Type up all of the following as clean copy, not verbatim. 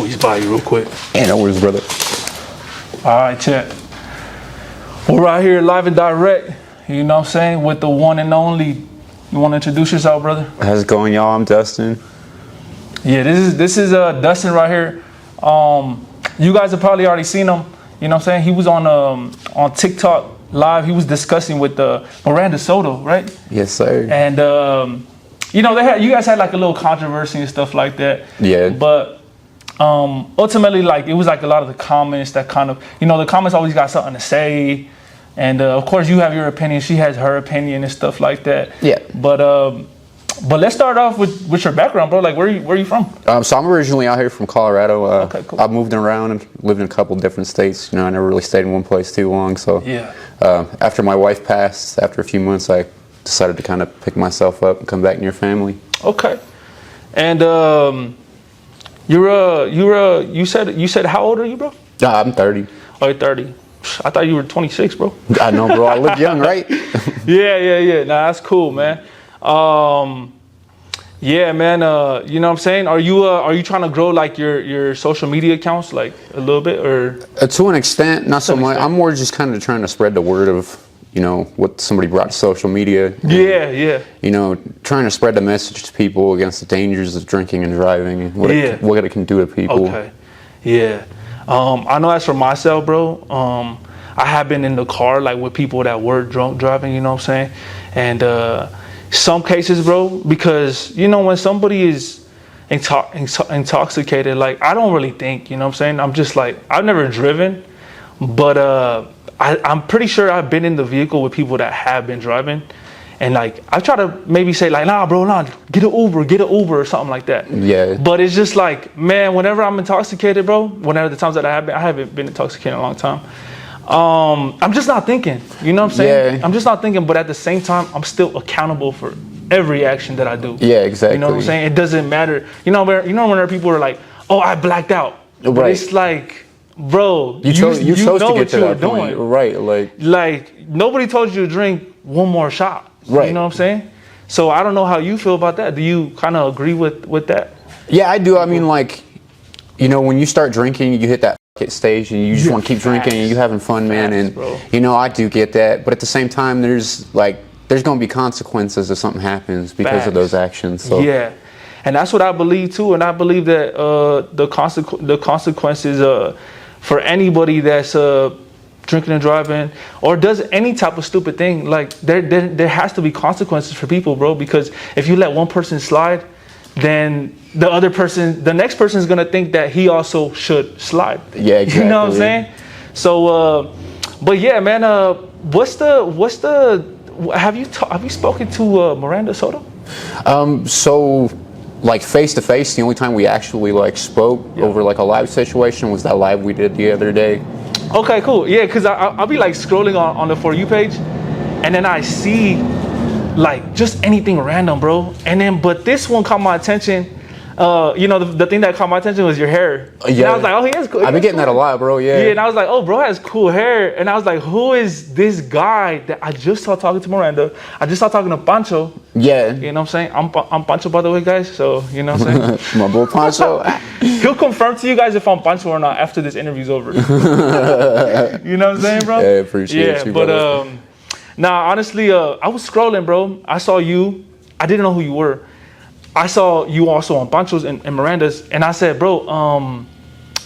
squeeze by you real quick. Yeah, no worries, brother. All right, chat. We're right here live and direct, you know what I'm saying, with the one and only. You want to introduce yourself, brother? How's it going, y'all? I'm Dustin. Yeah, this is Dustin right here. You guys have probably already seen him. You know what I'm saying? He was on TikTok live. He was discussing with Miranda Soto, right? Yes, sir. And you know, you guys had like a little controversy and stuff like that. Yeah. But ultimately, like, it was like a lot of the comments that kind of, you know, the comments always got something to say. And of course, you have your opinion. She has her opinion and stuff like that. Yeah. But let's start off with your background, bro. Like, where are you from? So I'm originally out here from Colorado. Okay, cool. I've moved around and lived in a couple different states. You know, I never really stayed in one place too long. So Yeah. After my wife passed, after a few months, I decided to kind of pick myself up and come back near family. Okay. And you said how old are you, bro? I'm 30. Oh, you're 30. I thought you were 26, bro. I know, bro. I live young, right? Yeah. Nah, that's cool, man. Yeah, man. You know what I'm saying? Are you trying to grow like your social media accounts like a little bit, or? To an extent, not so much. I'm more just kind of trying to spread the word of, you know, what somebody brought to social media. Yeah. You know, trying to spread the message to people against the dangers of drinking and driving and what it can do to people. Okay. Yeah. I know as for myself, bro, I have been in the car like with people that were drunk driving, you know what I'm saying? And some cases, bro, because, you know, when somebody is intoxicated, like, I don't really think, you know what I'm saying? I'm just like, I've never driven, but I'm pretty sure I've been in the vehicle with people that have been driving. And like, I try to maybe say like, nah, bro, get an Uber or something like that. Yeah. But it's just like, man, whenever I'm intoxicated, bro, whenever the times that I haven't been intoxicated in a long time. I'm just not thinking, you know what I'm saying? Yeah. I'm just not thinking, but at the same time, I'm still accountable for every action that I do. Yeah, exactly. You know what I'm saying? It doesn't matter. You know when people are like, oh, I blacked out. Right. But it's like, bro, you chose to get to that point. Doing. Right. Like nobody told you to drink one more shot. Right. You know what I'm saying? So I don't know how you feel about that. Do you kind of agree with that? Yeah, I do. I mean, like, you know, when you start drinking, you hit that stage and you just want to keep drinking and you having fun, man. And, bro. You know, I do get that. But at the same time, there's going to be consequences if something happens because of those actions. So. Yeah. And that's what I believe, too. And I believe that the consequences for anybody that's drinking and driving or does any type of stupid thing, like there has to be consequences for people, bro. Because if you let one person slide, then the next person is gonna think that he also should slide. Yeah, exactly. You know what I'm saying? So, but yeah, man. Have you spoken to Miranda Soto? So, like, face to face, the only time we actually like spoke over like a live situation was that live we did the other day. Okay, cool. Yeah, because I'll be like scrolling on the For You page, and then I see like just anything random, bro. And then, but this one caught my attention. You know, the thing that caught my attention was your hair. Yeah. And I was like, oh, he has cool. I've been getting that a lot, bro. Yeah. Yeah, and I was like, oh, bro has cool hair. And I was like, who is this guy that I just saw talking to Miranda? I just saw talking to Pancho. Yeah. You know what I'm saying? I'm Pancho, by the way, guys. So, you know what I'm saying? My boy Pancho. He'll confirm to you guys if I'm Pancho or not after this interview's over. You know what I'm saying, bro? Yeah, appreciate you, but nah, honestly, I was scrolling, bro. I saw you. I didn't know who you were. I saw you also on Pancho's and Miranda's, and I said, bro, and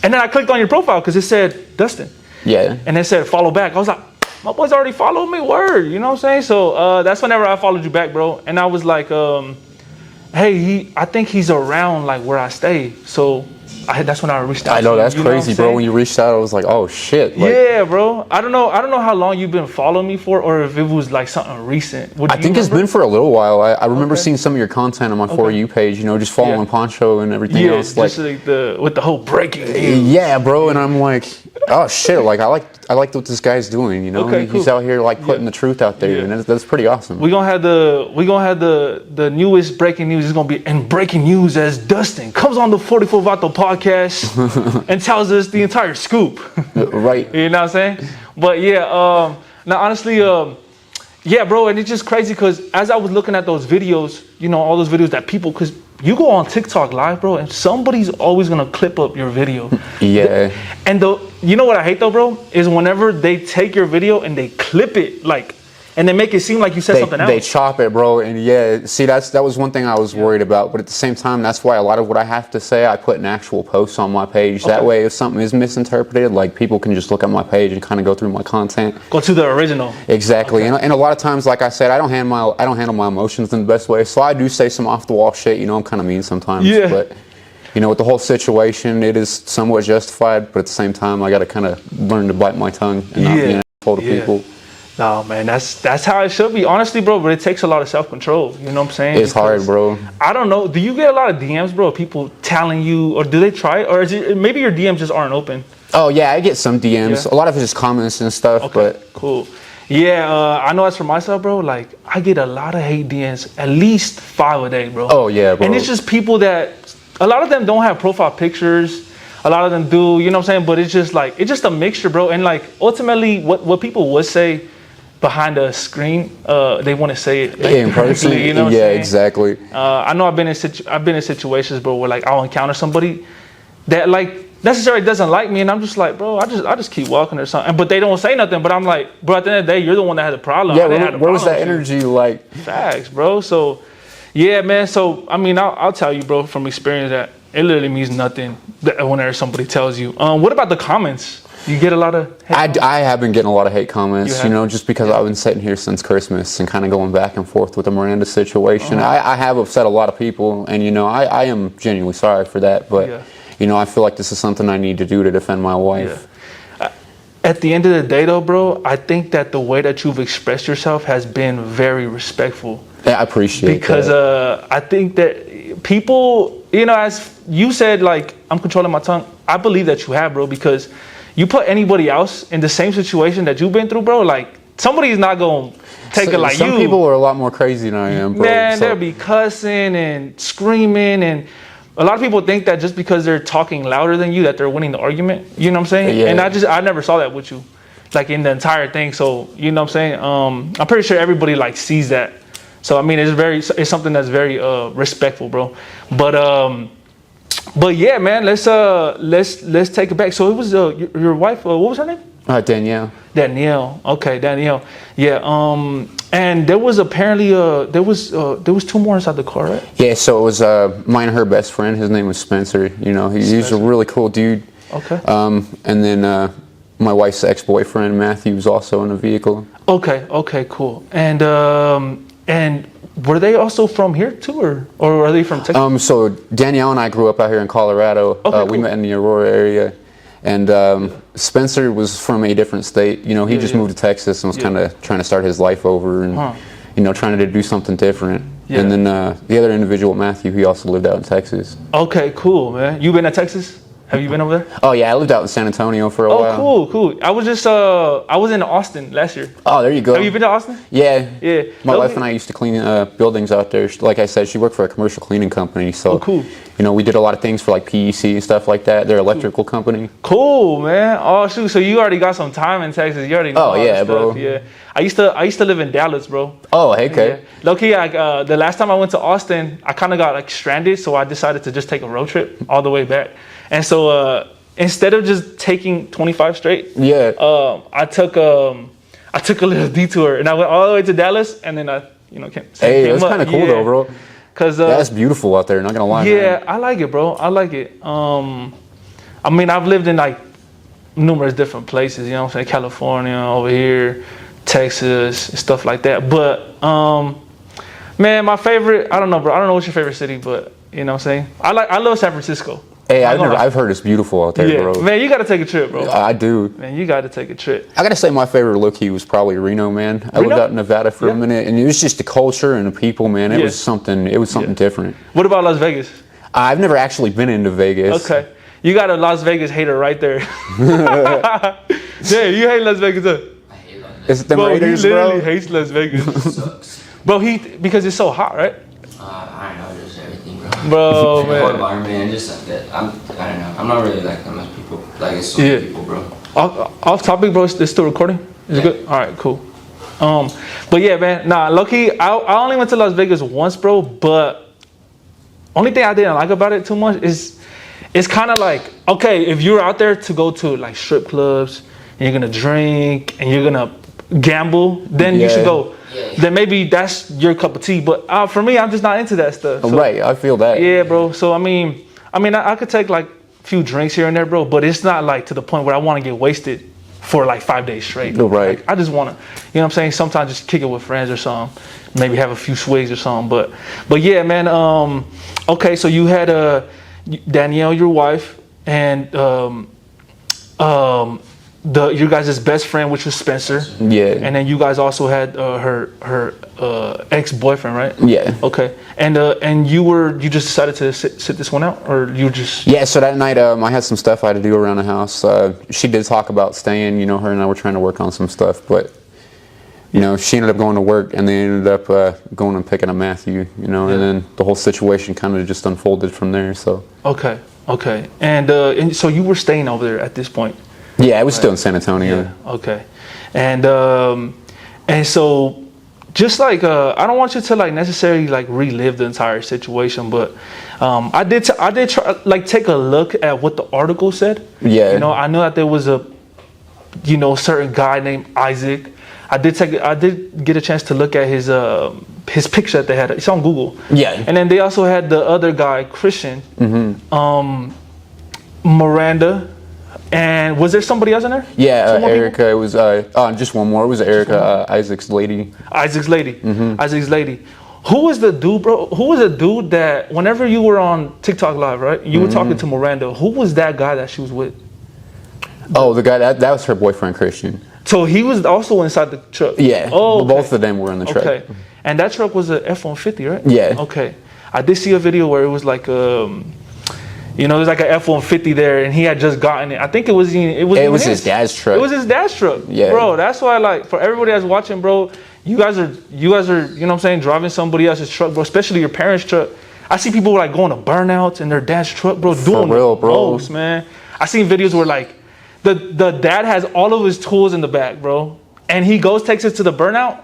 then I clicked on your profile because it said Dustin. Yeah. And it said follow back. I was like, my boys already followed me, word. You know what I'm saying? So that's whenever I followed you back, bro. And I was like, hey, I think he's around like where I stay. So that's when I reached out. I know, that's you crazy, know bro. When you reached out, I was like, oh shit. Like, yeah, bro. I don't know how long you've been following me for, or if it was like something recent. I think it's been for a little while. I remember seeing some of your content on my For You page, you know, just following Pancho and everything else. Just like with the whole breaking news. Yeah, bro. And I'm like, oh shit, like I like what this guy's doing, you know. Okay, He's cool. out here like putting the truth out there, and that's pretty awesome. We're gonna have the newest breaking news is gonna be, and breaking news as Dustin comes on the 44 Vato podcast and tells us the entire scoop. Right. You know what I'm saying? But yeah, now honestly, yeah, bro, and it's just crazy because as I was looking at those videos, you know, all those videos that people, because you go on TikTok live, bro, and somebody's always gonna clip up your video. Yeah. And you know what I hate though, bro, is whenever they take your video and they clip it, like, and they make it seem like you said something else. They chop it, bro, and yeah. See, that was one thing I was worried about. But at the same time, that's why a lot of what I have to say, I put in actual posts on my page. That way, if something is misinterpreted, like people can just look at my page and kind of go through my content. Go to the original. Exactly, and a lot of times, like I said, I don't handle my emotions in the best way. So I do say some off the wall shit. You know, I'm kind of mean sometimes. Yeah. But you know, with the whole situation, it is somewhat justified. But at the same time, I got to kind of learn to bite my tongue and not be an asshole to people. No, man, that's how it should be, honestly, bro. But it takes a lot of self-control. You know what I'm saying? It's hard, bro. I don't know. Do you get a lot of DMs, bro? People telling you, or do they try it, or is it maybe your DMs just aren't open? Oh yeah, I get some DMs. A lot of it's just comments and stuff. Okay, but cool. Yeah, I know as for myself, bro. Like I get a lot of hate DMs, at least 5 a day, bro. Oh yeah, bro. And it's just people that a lot of them don't have profile pictures. A lot of them do. You know what I'm saying? But it's just like it's just a mixture, bro. And like ultimately, what people would say behind a screen, they want to say it like, in person. You know what I'm yeah, saying? Exactly. I know I've been in situations, bro, where like I'll encounter somebody that like necessarily doesn't like me, and I'm just like, bro, I just keep walking or something. But they don't say nothing. But I'm like, bro, at the end of the day, you're the one that had the problem. Yeah, where was that energy like? Facts, bro. So yeah, man. So I mean, I'll tell you, bro, from experience that it literally means nothing whenever somebody tells you. What about the comments? You get a lot of hate I have been getting a lot of hate comments, you know, just because I've been sitting here since Christmas and kind of going back and forth with the Miranda situation. I have upset a lot of people, and, you know, I am genuinely sorry for that. But, you know, I feel like this is something I need to do to defend my wife. At the end of the day, though, bro, I think that the way that you've expressed yourself has been very respectful. Yeah, I appreciate that. Because I think that people, you know, as you said, like, I'm controlling my tongue. I believe that you have, bro, because you put anybody else in the same situation that you've been through, bro, like, somebody's not going to take it like you. Some people are a lot more crazy than I am, bro. Man, they'll be cussing and screaming, and a lot of people think that just because they're talking louder than you that they're winning the argument. You know what I'm saying? Yeah. And I never saw that with you, like, in the entire thing. So, you know what I'm saying? I'm pretty sure everybody, like, sees that. So, I mean, it's something that's very respectful, bro. But yeah, man, let's take it back. So it was your wife. What was her name? Danielle. Danielle. Okay, Danielle. Yeah. And there was apparently there was 2 more inside the car, right? Yeah. So it was mine and her best friend. His name was Spencer. You know, he's a really cool dude. Okay. And then my wife's ex-boyfriend Matthew was also in the vehicle. Okay. Okay. Cool. And were they also from here too, or are they from Texas? So Danielle and I grew up out here in Colorado. Okay, cool. We met in the Aurora area, and Spencer was from a different state. You know, he just moved to Texas and was kind of trying to start his life over, and you know, trying to do something different. Yeah. And then the other individual, Matthew, he also lived out in Texas. Okay, cool, man. You been to Texas? Have you been over there? Oh yeah, I lived out in San Antonio for a while. Oh, cool. I was just I was in Austin last year. Oh, there you go. Have you been to Austin? Yeah. Yeah. My wife and I used to clean buildings out there. Like I said, she worked for a commercial cleaning company. So, cool. You know, we did a lot of things for like PEC and stuff like that. They're an electrical company. Cool, man. Oh shoot, so you already got some time in Texas. You already know all yeah, this stuff. bro. Yeah. I used to live in Dallas, bro. Oh, okay. Yeah. Low-key, the last time I went to Austin, I kind of got like stranded, so I decided to just take a road trip all the way back. And so instead of just taking 25 straight, I took a little detour, and I went all the way to Dallas, and then I came. Hey, that's kind of cool though, bro. Cause that's beautiful out there. Not gonna lie. Yeah, man. I like it, bro. I like it. I mean, I've lived in like numerous different places. You know what I'm saying? California, over here, Texas, stuff like that. But man, my favorite. I don't know, bro. I don't know what's your favorite city, but you know what I'm saying? I love San Francisco. Hey, I've heard it's beautiful out there, bro. Man, you got to take a trip, bro. I do. Man, you got to take a trip. I got to say my favorite low-key was probably Reno, man. I lived out in Nevada for a minute, and it was just the culture and the people, man. It was something different. What about Las Vegas? I've never actually been into Vegas. Okay. You got a Las Vegas hater right there. Yeah, you hate Las Vegas, huh? I hate Las Vegas. Is it the Raiders, he literally hates Las Vegas. It sucks. Bro, because it's so hot, right? I don't know, just everything, bro. Bro, man. Whole environment, just like that. I don't know. I'm not really like that much people. Like, it's so many people, bro. Off topic, bro. It's still recording? Is it good? All right, cool. But yeah, man. Nah, low-key, I only went to Las Vegas once, bro. But only thing I didn't like about it too much is it's kind of like, okay, if you're out there to go to like strip clubs and you're gonna drink and you're gonna gamble, then you should go. Then maybe that's your cup of tea. But for me, I'm just not into that stuff. So, right, I feel that. Yeah, bro. So I mean, I could take like a few drinks here and there, bro. But it's not like to the point where I want to get wasted for like 5 days straight. Right. Like, I just want to, you know what I'm saying? Sometimes just kick it with friends or something. Maybe have a few swigs or something. But yeah, man. Okay, so you had Danielle, your wife, and your guys' best friend, which was Spencer. Yeah. And then you guys also had her ex-boyfriend, right? Yeah. Okay. And you just decided to sit this one out, or you just? Yeah. So that night, I had some stuff I had to do around the house. She did talk about staying. You know, her and I were trying to work on some stuff, but you know, she ended up going to work, and they ended up going and picking up Matthew. You know, and then the whole situation kind of just unfolded from there. So. Okay. And so you were staying over there at this point. Yeah, I was still in San Antonio. Yeah, okay. And so just like I don't want you to like necessarily like relive the entire situation, but I did try like take a look at what the article said. Yeah. You know, I know that there was a certain guy named Isaac. I did get a chance to look at his picture that they had. It's on Google. Yeah. And then they also had the other guy, Christian, Miranda. And was there somebody else in there? Yeah, Erica. People? It was just one more. It was Erica, Isaac's lady. Isaac's lady. Isaac's lady. Who was the dude, bro? Who was the dude that whenever you were on TikTok Live, right? You were talking to Miranda. Who was that guy that she was with? Oh, the guy that was her boyfriend, Christian. So he was also inside the truck. Yeah. Oh, okay. Both of them were in the truck. Okay. And that truck was a F-150, right? Yeah. Okay. I did see a video where it was like there's like an F-150 there, and he had just gotten it. I think it was his dad's truck. It was his dad's truck. Yeah. Bro, that's why, like, for everybody that's watching, bro, you guys are, you know what I'm saying, driving somebody else's truck, bro, especially your parents' truck. I see people like going to burnouts in their dad's truck, bro, doing real, bro. most, man. I seen videos where like the dad has all of his tools in the back, bro, and he takes it to the burnout,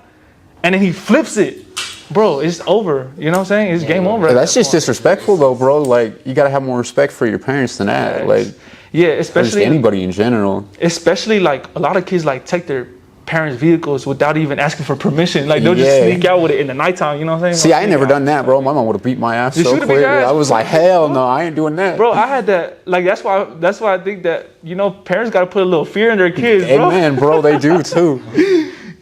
and then he flips it. Bro, it's over. You know what I'm saying? It's game over. That's just disrespectful, though, bro. Like, you gotta have more respect for your parents than that. Like, yeah, especially anybody in general. Especially like a lot of kids like take their parents' vehicles without even asking for permission. Like they'll just sneak out with it in the nighttime. You know what I'm saying? See, I ain't never done that, bro. My mom would have beat my ass so quick. I was like, hell no, I ain't doing that. Bro, I had that. Like that's why I think that parents gotta put a little fear in their kids, bro. Amen, bro. They do too.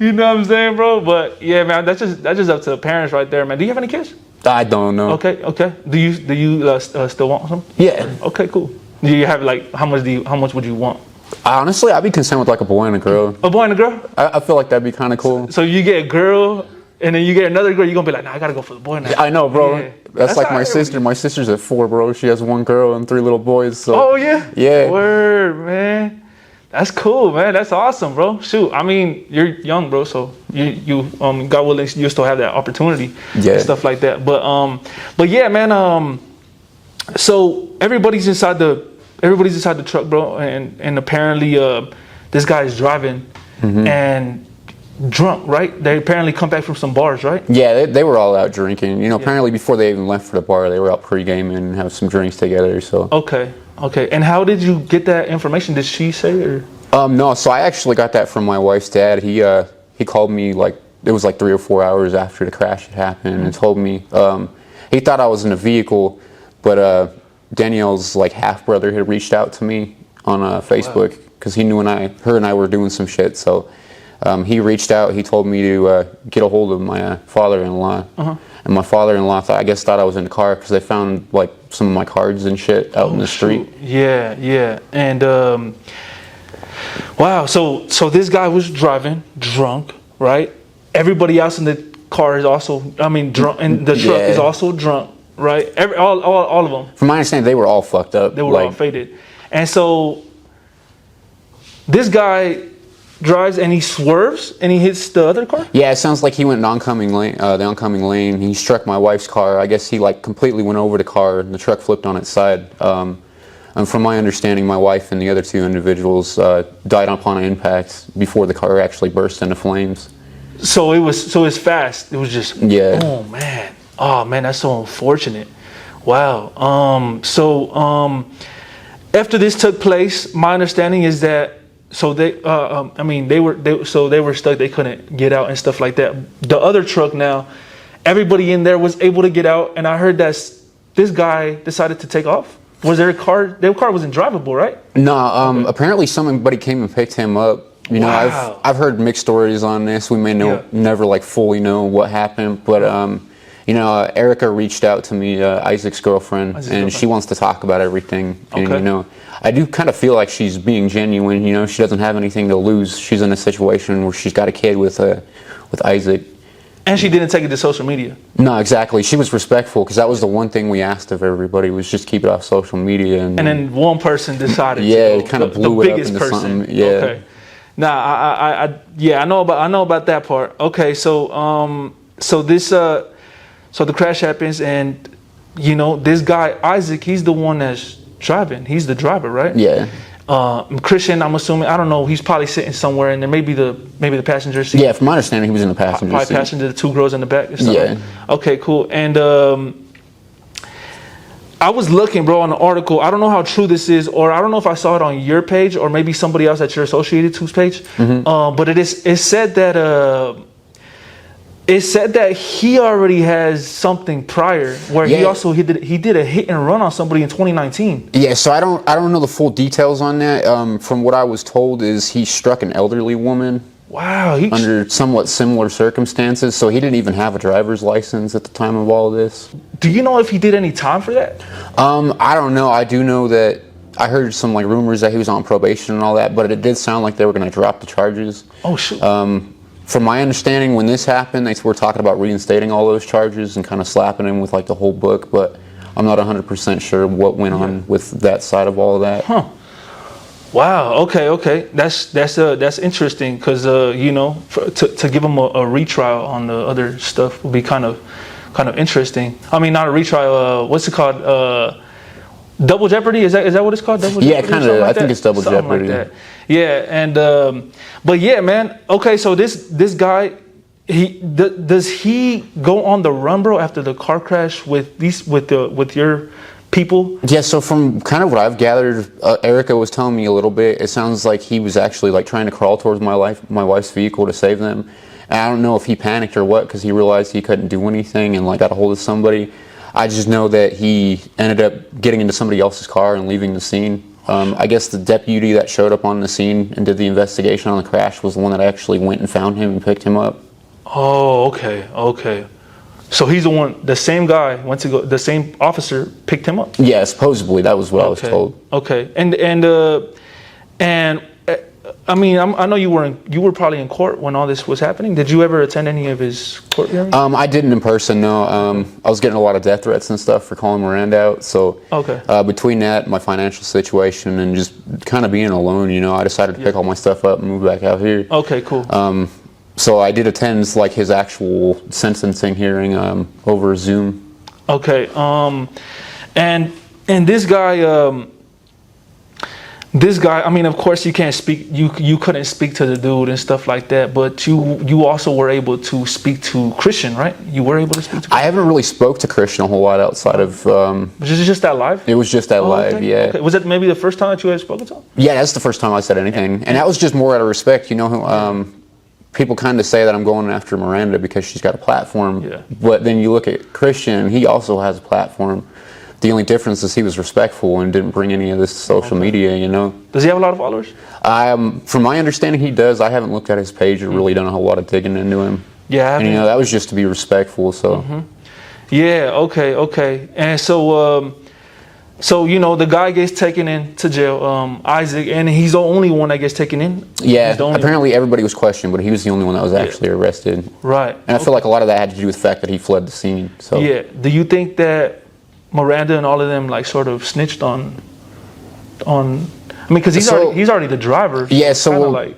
You know what I'm saying, bro? But yeah, man, that's just up to the parents right there, man. Do you have any kids? I don't know. Okay. Do you still want some? Yeah. Okay, cool. Do you have like how much would you want? Honestly, I'd be content with like a boy and a girl. A boy and a girl? I feel like that'd be kind of cool. So you get a girl, and then you get another girl. You're gonna be like, nah, I gotta go for the boy now. I know, bro. Yeah. That's like my sister. My sister's at 4, bro. She has 1 girl and 3 little boys. So. Oh yeah. Yeah. Word, man. That's cool, man. That's awesome, bro. Shoot, I mean, you're young, bro. So you God willing, you still have that opportunity and stuff like that. But yeah, man. So everybody's inside the truck, bro, and apparently this guy is driving and drunk, right? They apparently come back from some bars, right? Yeah, they were all out drinking. Apparently before they even left for the bar, they were out pre-gaming and have some drinks together. So Okay, and how did you get that information? Did she say or? No, so I actually got that from my wife's dad. He called me like it was like 3 or 4 hours after the crash had happened and told me he thought I was in a vehicle, but Danielle's like half brother had reached out to me on Facebook because he knew her and I were doing some shit. So he reached out. He told me to get a hold of my father-in-law. And my father-in-law thought I was in the car because they found like some of my cards and shit out in the street. Yeah. And wow. So this guy was driving drunk, right? Everybody else in the car is also, drunk, and the truck is also drunk, right? All of them. From my understanding, they were all fucked up. They were all faded. And so this guy drives and he swerves and he hits the other car? Yeah, it sounds like he went the oncoming lane. He struck my wife's car. I guess he like completely went over the car and the truck flipped on its side. And from my understanding, my wife and the other 2 individuals died upon impact before the car actually burst into flames. So it was fast. It was just oh man, that's so unfortunate. Wow. After this took place, my understanding is that they were stuck. They couldn't get out and stuff like that. The other truck now, everybody in there was able to get out, and I heard that this guy decided to take off. Was there a car? Their car wasn't drivable, right? No. Apparently somebody came and picked him up. You know, wow. I've heard mixed stories on this. We may never like fully know what happened, but you know, Erica reached out to me, Isaac's girlfriend, she wants to talk about everything. Okay. And you know, I do kind of feel like she's being genuine. You know, she doesn't have anything to lose. She's in a situation where she's got a kid with Isaac. And she didn't take it to social media. No, exactly. She was respectful, because that was the one thing we asked of everybody, was just keep it off social media. And then one person decided. Yeah, it kind of blew it up into something. Yeah. Okay. Nah, I know about that part. Okay, so the crash happens, and you know, this guy Isaac, he's the one that's driving. He's the driver, right? Yeah. Christian, I'm assuming, I don't know, he's probably sitting somewhere, and there maybe the passenger seat. Yeah, from my understanding, he was in the passenger seat. Passenger, the two girls in the back. Or something. Yeah. Okay, cool. And I was looking, bro, on the article. I don't know how true this is, or I don't know if I saw it on your page or maybe somebody else that you're associated to's page. Mm-hmm. But it said that he already has something prior where he did a hit and run on somebody in 2019. Yeah, so I don't know the full details on that. From what I was told, is he struck an elderly woman. Wow. Under somewhat similar circumstances, so he didn't even have a driver's license at the time of all of this. Do you know if he did any time for that? I don't know. I do know that I heard some like rumors that he was on probation and all that, but it did sound like they were going to drop the charges. Oh, shoot. From my understanding, when this happened, they were talking about reinstating all those charges and kind of slapping him with like the whole book, but I'm not 100% sure what went on with that side of all of that. Huh. Wow. Okay. That's interesting, because you know, to give him a retrial on the other stuff would be kind of interesting. I mean, not a retrial. What's it called? Double jeopardy? Is that what it's called? Double jeopardy? Yeah, kind of. I think it's double jeopardy. Like that. Yeah, and but yeah, man. Okay, so this guy, does he go on the run, bro, after the car crash with your people? Yeah, so from kind of what I've gathered, Erica was telling me a little bit, it sounds like he was actually like trying to crawl towards my wife's vehicle to save them. And I don't know if he panicked or what, because he realized he couldn't do anything and like got a hold of somebody. I just know that he ended up getting into somebody else's car and leaving the scene. I guess the deputy that showed up on the scene and did the investigation on the crash was the one that actually went and found him and picked him up. Oh, okay. So he's the same guy went to go, the same officer picked him up? Yeah, supposedly. That was what I was told. Okay. And I mean, I know you were probably in court when all this was happening. Did you ever attend any of his court hearings? I didn't in person, no. I was getting a lot of death threats and stuff for calling Miranda out. So between that, my financial situation, and just kind of being alone, you know, I decided to pick all my stuff up and move back out here. Okay, cool. So I did attend like his actual sentencing hearing over Zoom. Okay. And this guy. This guy, I mean, of course, you can't speak. You couldn't speak to the dude and stuff like that. But you also were able to speak to Christian, right? You were able to speak to Christian? I haven't really spoke to Christian a whole lot outside of. Was it just that live? It was just that live, yeah. Okay. Was it maybe the first time that you had spoken to him? Yeah, that's the first time I said anything, and that was just more out of respect. You know, people kind of say that I'm going after Miranda because she's got a platform. Yeah. But then you look at Christian; he also has a platform. The only difference is he was respectful and didn't bring any of this to social media, you know. Does he have a lot of followers? From my understanding, he does. I haven't looked at his page or really done a whole lot of digging into him. Yeah. And, you know, that was just to be respectful, so. Yeah, okay. And so, you know, the guy gets taken into jail, Isaac, and he's the only one that gets taken in? Yeah, apparently everybody was questioned, but he was the only one that was actually arrested. Right. And I feel like a lot of that had to do with the fact that he fled the scene, so. Yeah. Do you think that Miranda and all of them like sort of snitched on I mean, because he's already the driver. Yeah, so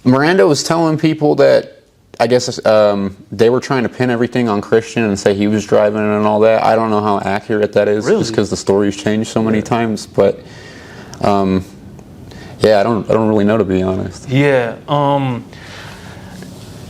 Miranda was telling people that I guess they were trying to pin everything on Christian and say he was driving and all that. I don't know how accurate that is, just because the story's changed so many times. But yeah, I don't really know, to be honest. Yeah.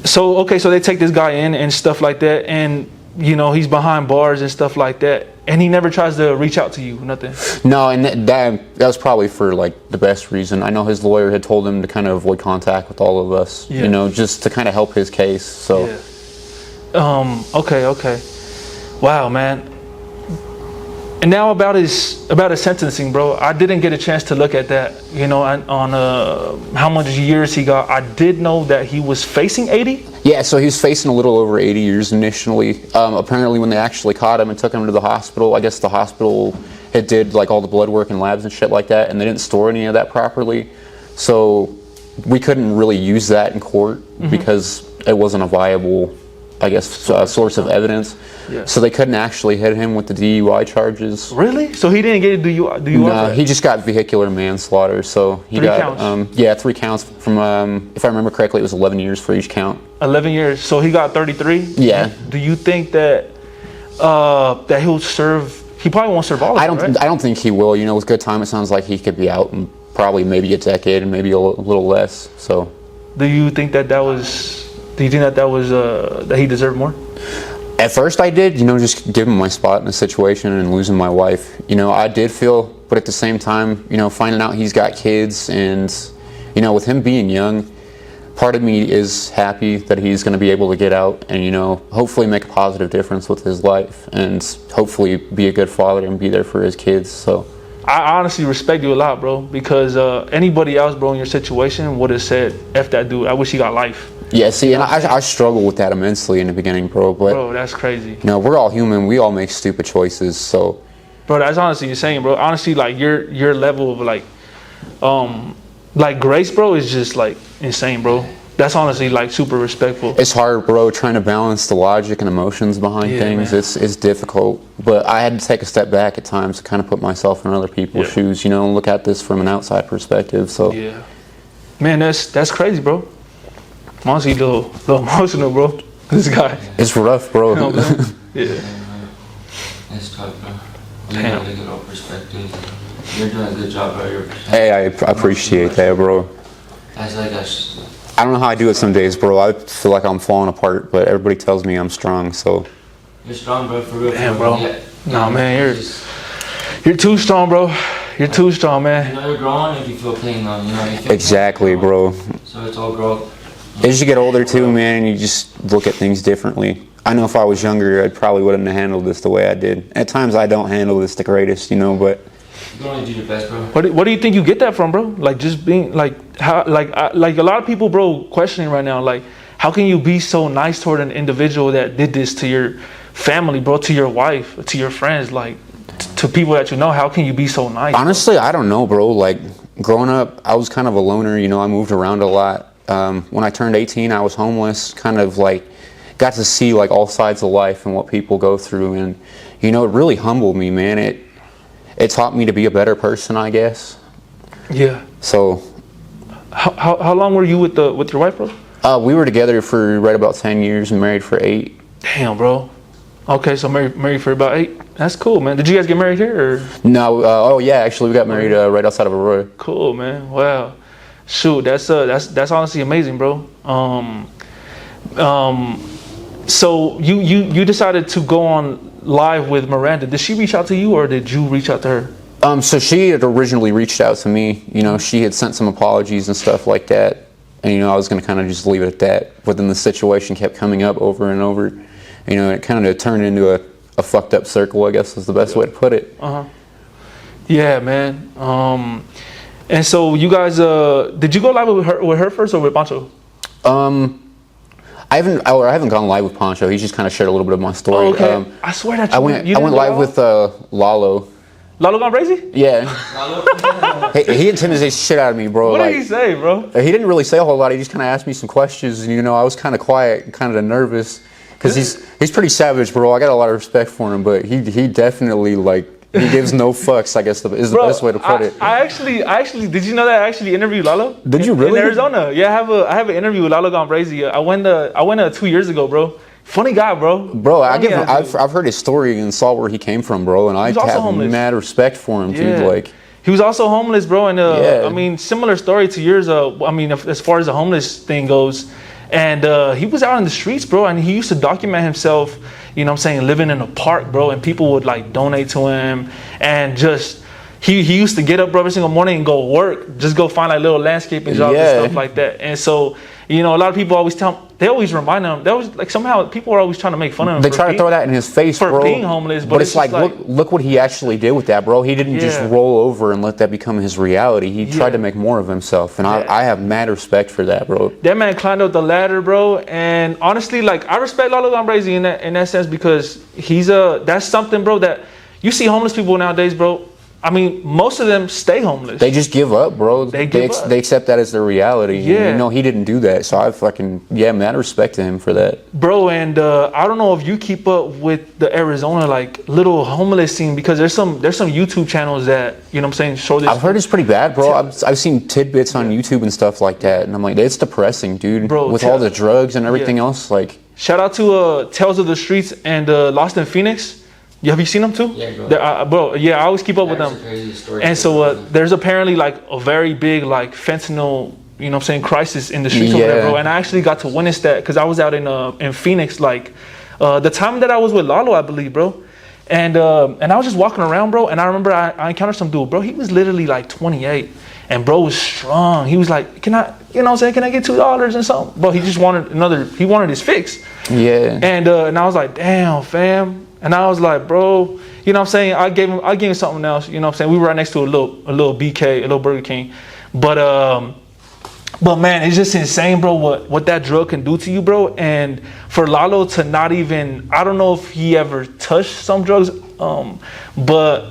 So they take this guy in and stuff like that, and you know, he's behind bars and stuff like that, and he never tries to reach out to you, nothing? No, and that was probably for like the best reason. I know his lawyer had told him to kind of avoid contact with all of us, you know, just to kind of help his case. So, okay. Wow, man. And now about his sentencing, bro. I didn't get a chance to look at that, you know, on how much years he got. I did know that he was facing 80. Yeah, so he was facing a little over 80 years initially. Apparently, when they actually caught him and took him to the hospital, I guess the hospital had did like all the blood work and labs and shit like that, and they didn't store any of that properly. So we couldn't really use that in court because it wasn't a viable, I guess, source of evidence. Yeah. So they couldn't actually hit him with the DUI charges. Really? So he didn't get a DUI? No, he just got vehicular manslaughter. So he got 3 counts from, if I remember correctly, it was 11 years for each count. 11 years. So he got 33? Yeah. Do you think that that he'll serve? He probably won't serve all of it, right? I don't think he will. You know, with good time, it sounds like he could be out in probably maybe a decade and maybe a little less. So. Do you think that was? Do you think that was that he deserved more? At first I did, you know, just give him my spot in the situation and losing my wife. You know, I did feel, but at the same time, you know, finding out he's got kids and, you know, with him being young, part of me is happy that he's going to be able to get out and, you know, hopefully make a positive difference with his life and hopefully be a good father and be there for his kids. So I honestly respect you a lot, bro, because anybody else, bro, in your situation would have said, F that dude, I wish he got life. Yeah, see, and I struggle with that immensely in the beginning, bro. But bro, that's crazy. You know, we're all human. We all make stupid choices. So, bro, that's honestly insane, bro. Honestly, like your level of like grace, bro, is just like insane, bro. That's honestly like super respectful. It's hard, bro, trying to balance the logic and emotions behind things. Man. It's difficult. But I had to take a step back at times to kind of put myself in other people's shoes. You know, and look at this from an outside perspective. So, yeah, man, that's crazy, bro. I'm honestly a little emotional, bro. This guy. It's rough, bro. You know, yeah. It's tough, bro. You have to get all perspective. You're doing a good job, bro. Hey, I appreciate that, bro. That's like I don't know how I do it some days, bro. I feel like I'm falling apart, but everybody tells me I'm strong, so. You're strong, bro, for real. Damn, bro. Yeah. Nah, man, you're too strong, bro. You're too strong, man. You know, you're growing if you feel pain, though. You know, you feel exactly, pain, bro. So it's all growth. As you get older too, man, you just look at things differently. I know if I was younger, I probably wouldn't have handled this the way I did. At times, I don't handle this the greatest, you know, but. You can only do your best, bro. What do you think you get that from, bro? Like just being like how like a lot of people, bro, questioning right now. Like, how can you be so nice toward an individual that did this to your family, bro, to your wife, to your friends, like to people that you know? How can you be so nice? Honestly, bro? I don't know, bro. Like growing up, I was kind of a loner. You know, I moved around a lot. When I turned 18, I was homeless, kind of like got to see like all sides of life and what people go through. And, you know, it really humbled me, man. It taught me to be a better person, I guess. Yeah. So. How long were you with your wife, bro? We were together for right about 10 years and married for 8. Damn, bro. Okay, so married for about 8. That's cool, man. Did you guys get married here? Or? No. Oh, yeah. Actually, we got married right outside of Aurora. Cool, man. Wow. Shoot, that's honestly amazing, bro. So you decided to go on live with Miranda. Did she reach out to you, or did you reach out to her? So she had originally reached out to me. You know, she had sent some apologies and stuff like that, and you know, I was going to kind of just leave it at that. But then the situation kept coming up over and over. You know, it kind of turned into a fucked up circle, I guess is the best way to put it. Yeah, man. And so you guys, did you go live with her first or with Pancho? I haven't gone live with Pancho. He's just kind of shared a little bit of my story. Oh, okay. I swear that I went live with Lalo. LaloGoneBrazzy? Yeah. He intimidated the shit out of me, bro. What did he say, bro? He didn't really say a whole lot. He just kind of asked me some questions, and you know, I was kind of quiet and kind of nervous because he's pretty savage, bro. I got a lot of respect for him, but he definitely like. He gives no fucks, I guess is the best way to put it. I actually, did you know that I actually interviewed Lalo? Did you really? In Arizona. Yeah, I have an interview with LaloGoneBrazzy. I went 2 years ago, bro. Funny guy, bro. Bro, I've heard his story and saw where he came from, bro, and I have mad respect for him, too. Like, he was also homeless, bro, and I mean, similar story to yours. I mean, as far as the homeless thing goes, and he was out in the streets, bro, and he used to document himself, you know what I'm saying, living in a park, bro, and people would like donate to him, and just he used to get up, bro, every single morning and go work, just go find like little landscaping jobs and stuff like that. And so, you know, a lot of people always tell him, they always remind him, that was like somehow people are always trying to make fun of him. They try to throw that in his face, for bro. being homeless, but it's like look what he actually did with that, bro. He didn't just roll over and let that become his reality. He tried to make more of himself, and I have mad respect for that, bro. That man climbed up the ladder, bro, and honestly, like, I respect LaloGoneBrazzy in that sense, because he's that's something, bro, that you see homeless people nowadays, bro. I mean, most of them stay homeless. They just give up, bro. They accept that as their reality. Yeah. And, you know, he didn't do that. So I fucking, man, I respect him for that. Bro, and I don't know if you keep up with the Arizona, like, little homeless scene, because there's some YouTube channels that, you know what I'm saying, show this. I've heard it's pretty bad, bro. I've seen tidbits on YouTube and stuff like that. And I'm like, it's depressing, dude. Bro, with all the drugs and everything else. Like, shout out to Tales of the Streets and Lost in Phoenix. Have you seen them too? Yeah, bro. Bro, yeah, I always keep up with them. And so there's apparently like a very big like fentanyl, you know what I'm saying, crisis in the streets over there, bro. And I actually got to witness that because I was out in Phoenix, like the time that I was with Lalo, I believe, bro. And I was just walking around, bro. And I remember I encountered some dude, bro. He was literally like 28, and bro was strong. He was like, you know what I'm saying, can I get $2 and something? Bro, he just wanted he wanted his fix. Yeah. And I was like, damn, fam. And I was like, bro, you know what I'm saying? I gave him something else, you know what I'm saying? We were right next to a little BK, a little Burger King. But man, it's just insane, bro, what that drug can do to you, bro. And for Lalo to not even, I don't know if he ever touched some drugs, but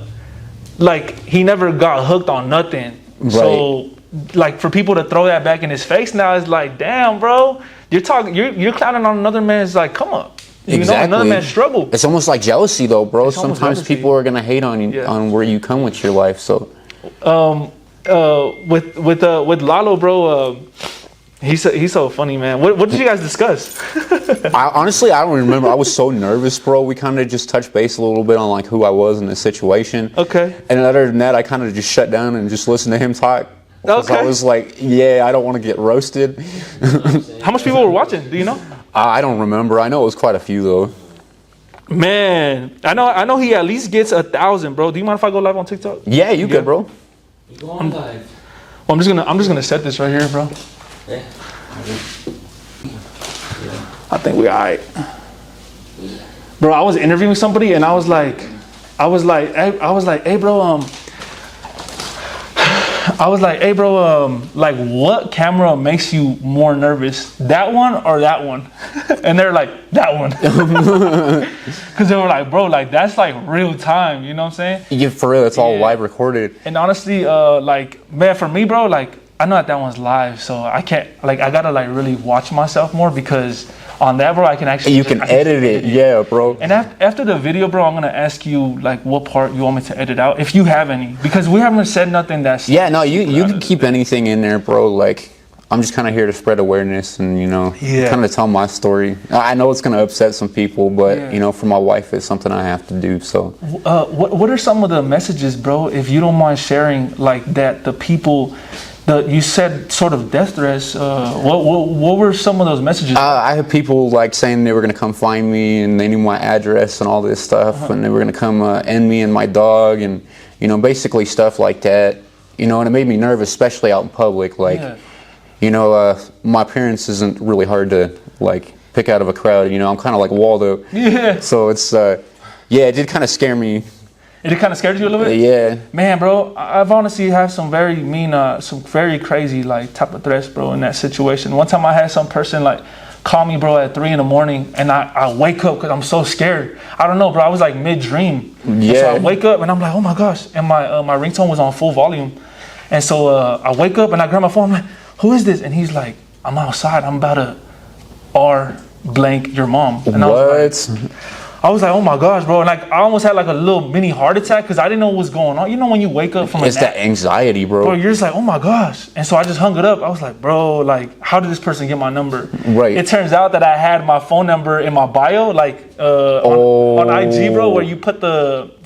like he never got hooked on nothing. Right. So like for people to throw that back in his face now, it's like, damn, bro, you're clowning on another man's like come up. You know, another man's struggle. It's almost like jealousy, though, bro. Sometimes people are gonna hate on you on where you come with your life. So, with Lalo, bro, he's so funny, man. What did you guys discuss? Honestly, I don't remember. I was so nervous, bro. We kind of just touched base a little bit on like who I was in this situation. Okay. And other than that, I kind of just shut down and just listened to him talk. Okay. I was like, I don't want to get roasted. How much people were watching? Do you know? I don't remember. I know it was quite a few though. Man, I know he at least gets 1,000, bro. Do you mind if I go live on TikTok? Yeah, you good, bro. You go on live. Well, I'm just gonna set this right here, bro. Yeah. I think we alright. Bro, I was interviewing somebody and I was like, hey, bro, like what camera makes you more nervous, that one or that one? And they're like, that one. Because they were like, bro, like that's like real time, you know what I'm saying? Yeah, for real, it's all live recorded. And honestly, like, man, for me, bro, like I know that one's live, so I can't, like, I gotta like really watch myself more, because on that, bro, I can actually you can edit it. Yeah, bro. And after the video, bro, I'm gonna ask you like what part you want me to edit out, if you have any, because we haven't said nothing that's no, you can keep anything in there, bro. Like, I'm just kind of here to spread awareness and, you know, kind of tell my story. I know it's gonna upset some people, but you know, for my wife, it's something I have to do. So what are some of the messages, bro, if you don't mind sharing, like that the people you said sort of death threats. What were some of those messages? I had people like saying they were going to come find me and they knew my address and all this stuff, and they were going to come end me and my dog, and you know, basically stuff like that. You know, and it made me nervous, especially out in public. Like, you know, my appearance isn't really hard to like pick out of a crowd. You know, I'm kind of like Waldo. Yeah. So it's it did kind of scare me. It kind of scared you a little bit? Yeah. Man, bro, I've honestly had some very mean, some very crazy, like, type of threats, bro, in that situation. One time I had some person, like, call me, bro, at 3 a.m, and I wake up because I'm so scared. I don't know, bro, I was, like, mid-dream. Yeah. So I wake up, and I'm like, oh, my gosh. And my ringtone was on full volume. And so I wake up, and I grab my phone. I'm like, who is this? And he's like, I'm outside. I'm about to R-blank your mom. And I was like, oh my gosh, bro. And like, I almost had like a little mini heart attack because I didn't know what was going on. You know, when you wake up from it's that anxiety, bro. Bro, you're just like, oh my gosh. And so I just hung it up. I was like, bro, like, how did this person get my number? Right. It turns out that I had my phone number in my bio, like on IG, bro, where you put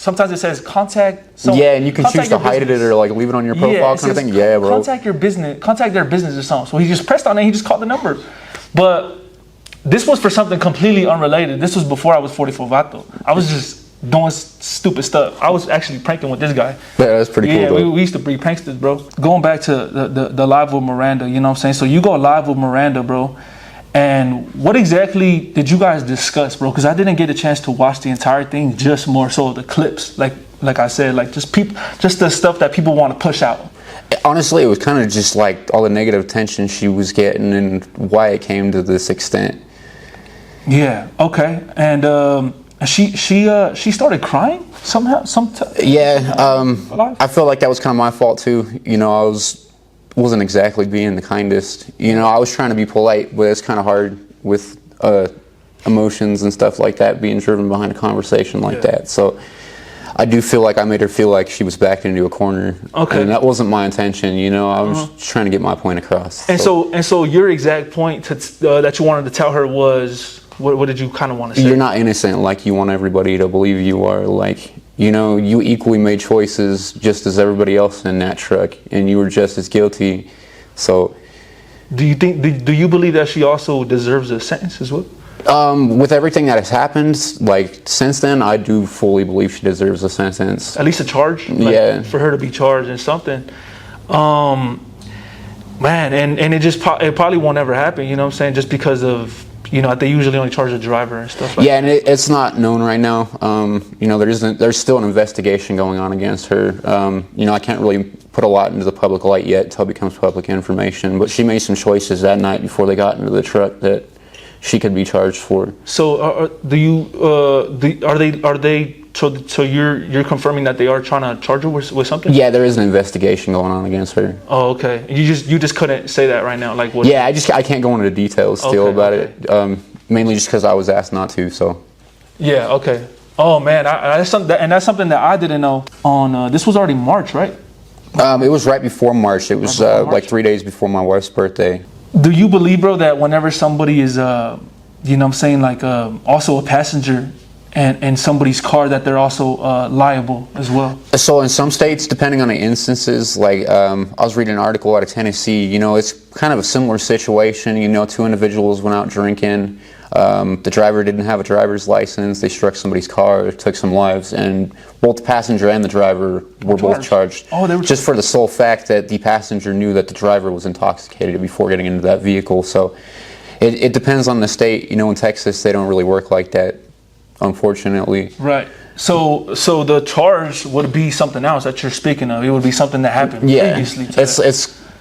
sometimes it says contact. And you can choose to hide it or like leave it on your profile kind of thing. Yeah, bro. Contact their business or something. So he just pressed on it and he just called the number. But this was for something completely unrelated. This was before I was 44 Vato. I was just doing stupid stuff. I was actually pranking with this guy. Yeah, that's pretty cool. Yeah, we used to be pranksters, bro. Going back to the live with Miranda, you know what I'm saying? So you go live with Miranda, bro. And what exactly did you guys discuss, bro? Because I didn't get a chance to watch the entire thing, just more so the clips. Like I said, like just the stuff that people want to push out. Honestly, it was kind of just like all the negative attention she was getting and why it came to this extent. Yeah. Okay. And she started crying somehow. Yeah. I feel like that was kind of my fault too. You know, I wasn't exactly being the kindest. You know, I was trying to be polite, but it's kind of hard with emotions and stuff like that being driven behind a conversation like that. So I do feel like I made her feel like she was backed into a corner. Okay. And that wasn't my intention, you know. I was trying to get my point across. And so your exact point that you wanted to tell her was, what did you kind of want to say? You're not innocent like you want everybody to believe you are. Like, you know, you equally made choices just as everybody else in that truck, and you were just as guilty. So do you believe that she also deserves a sentence as well? With everything that has happened, like, since then, I do fully believe she deserves a sentence. At least a charge? Yeah. For her to be charged in something. Man, and it probably won't ever happen, you know what I'm saying? Just because of, you know, they usually only charge the driver and stuff like that. Yeah, and it's not known right now. You know, there's still an investigation going on against her. You know, I can't really put a lot into the public light yet until it becomes public information. But she made some choices that night before they got into the truck that she could be charged for. So, So you're confirming that they are trying to charge her with something? Yeah, there is an investigation going on against her. Oh, okay. You just couldn't say that right now, like what? Yeah, I can't go into the details still about it. Mainly just because I was asked not to. So. Yeah. Okay. Oh man, that's something that I didn't know. This was already March, right? It was right before March. It was like 3 days before my wife's birthday. Do you believe, bro, that whenever somebody is, you know what I'm saying, like also a passenger in somebody's car, that they're also liable as well? So in some states, depending on the instances, like I was reading an article out of Tennessee, you know, it's kind of a similar situation. You know, two individuals went out drinking. The driver didn't have a driver's license. They struck somebody's car, took some lives, and both the passenger and the driver were both charged. Oh, they were just for the sole fact that the passenger knew that the driver was intoxicated before getting into that vehicle. So it depends on the state. You know, in Texas, they don't really work like that, unfortunately. Right. So the charge would be something else that you're speaking of. It would be something that happened previously.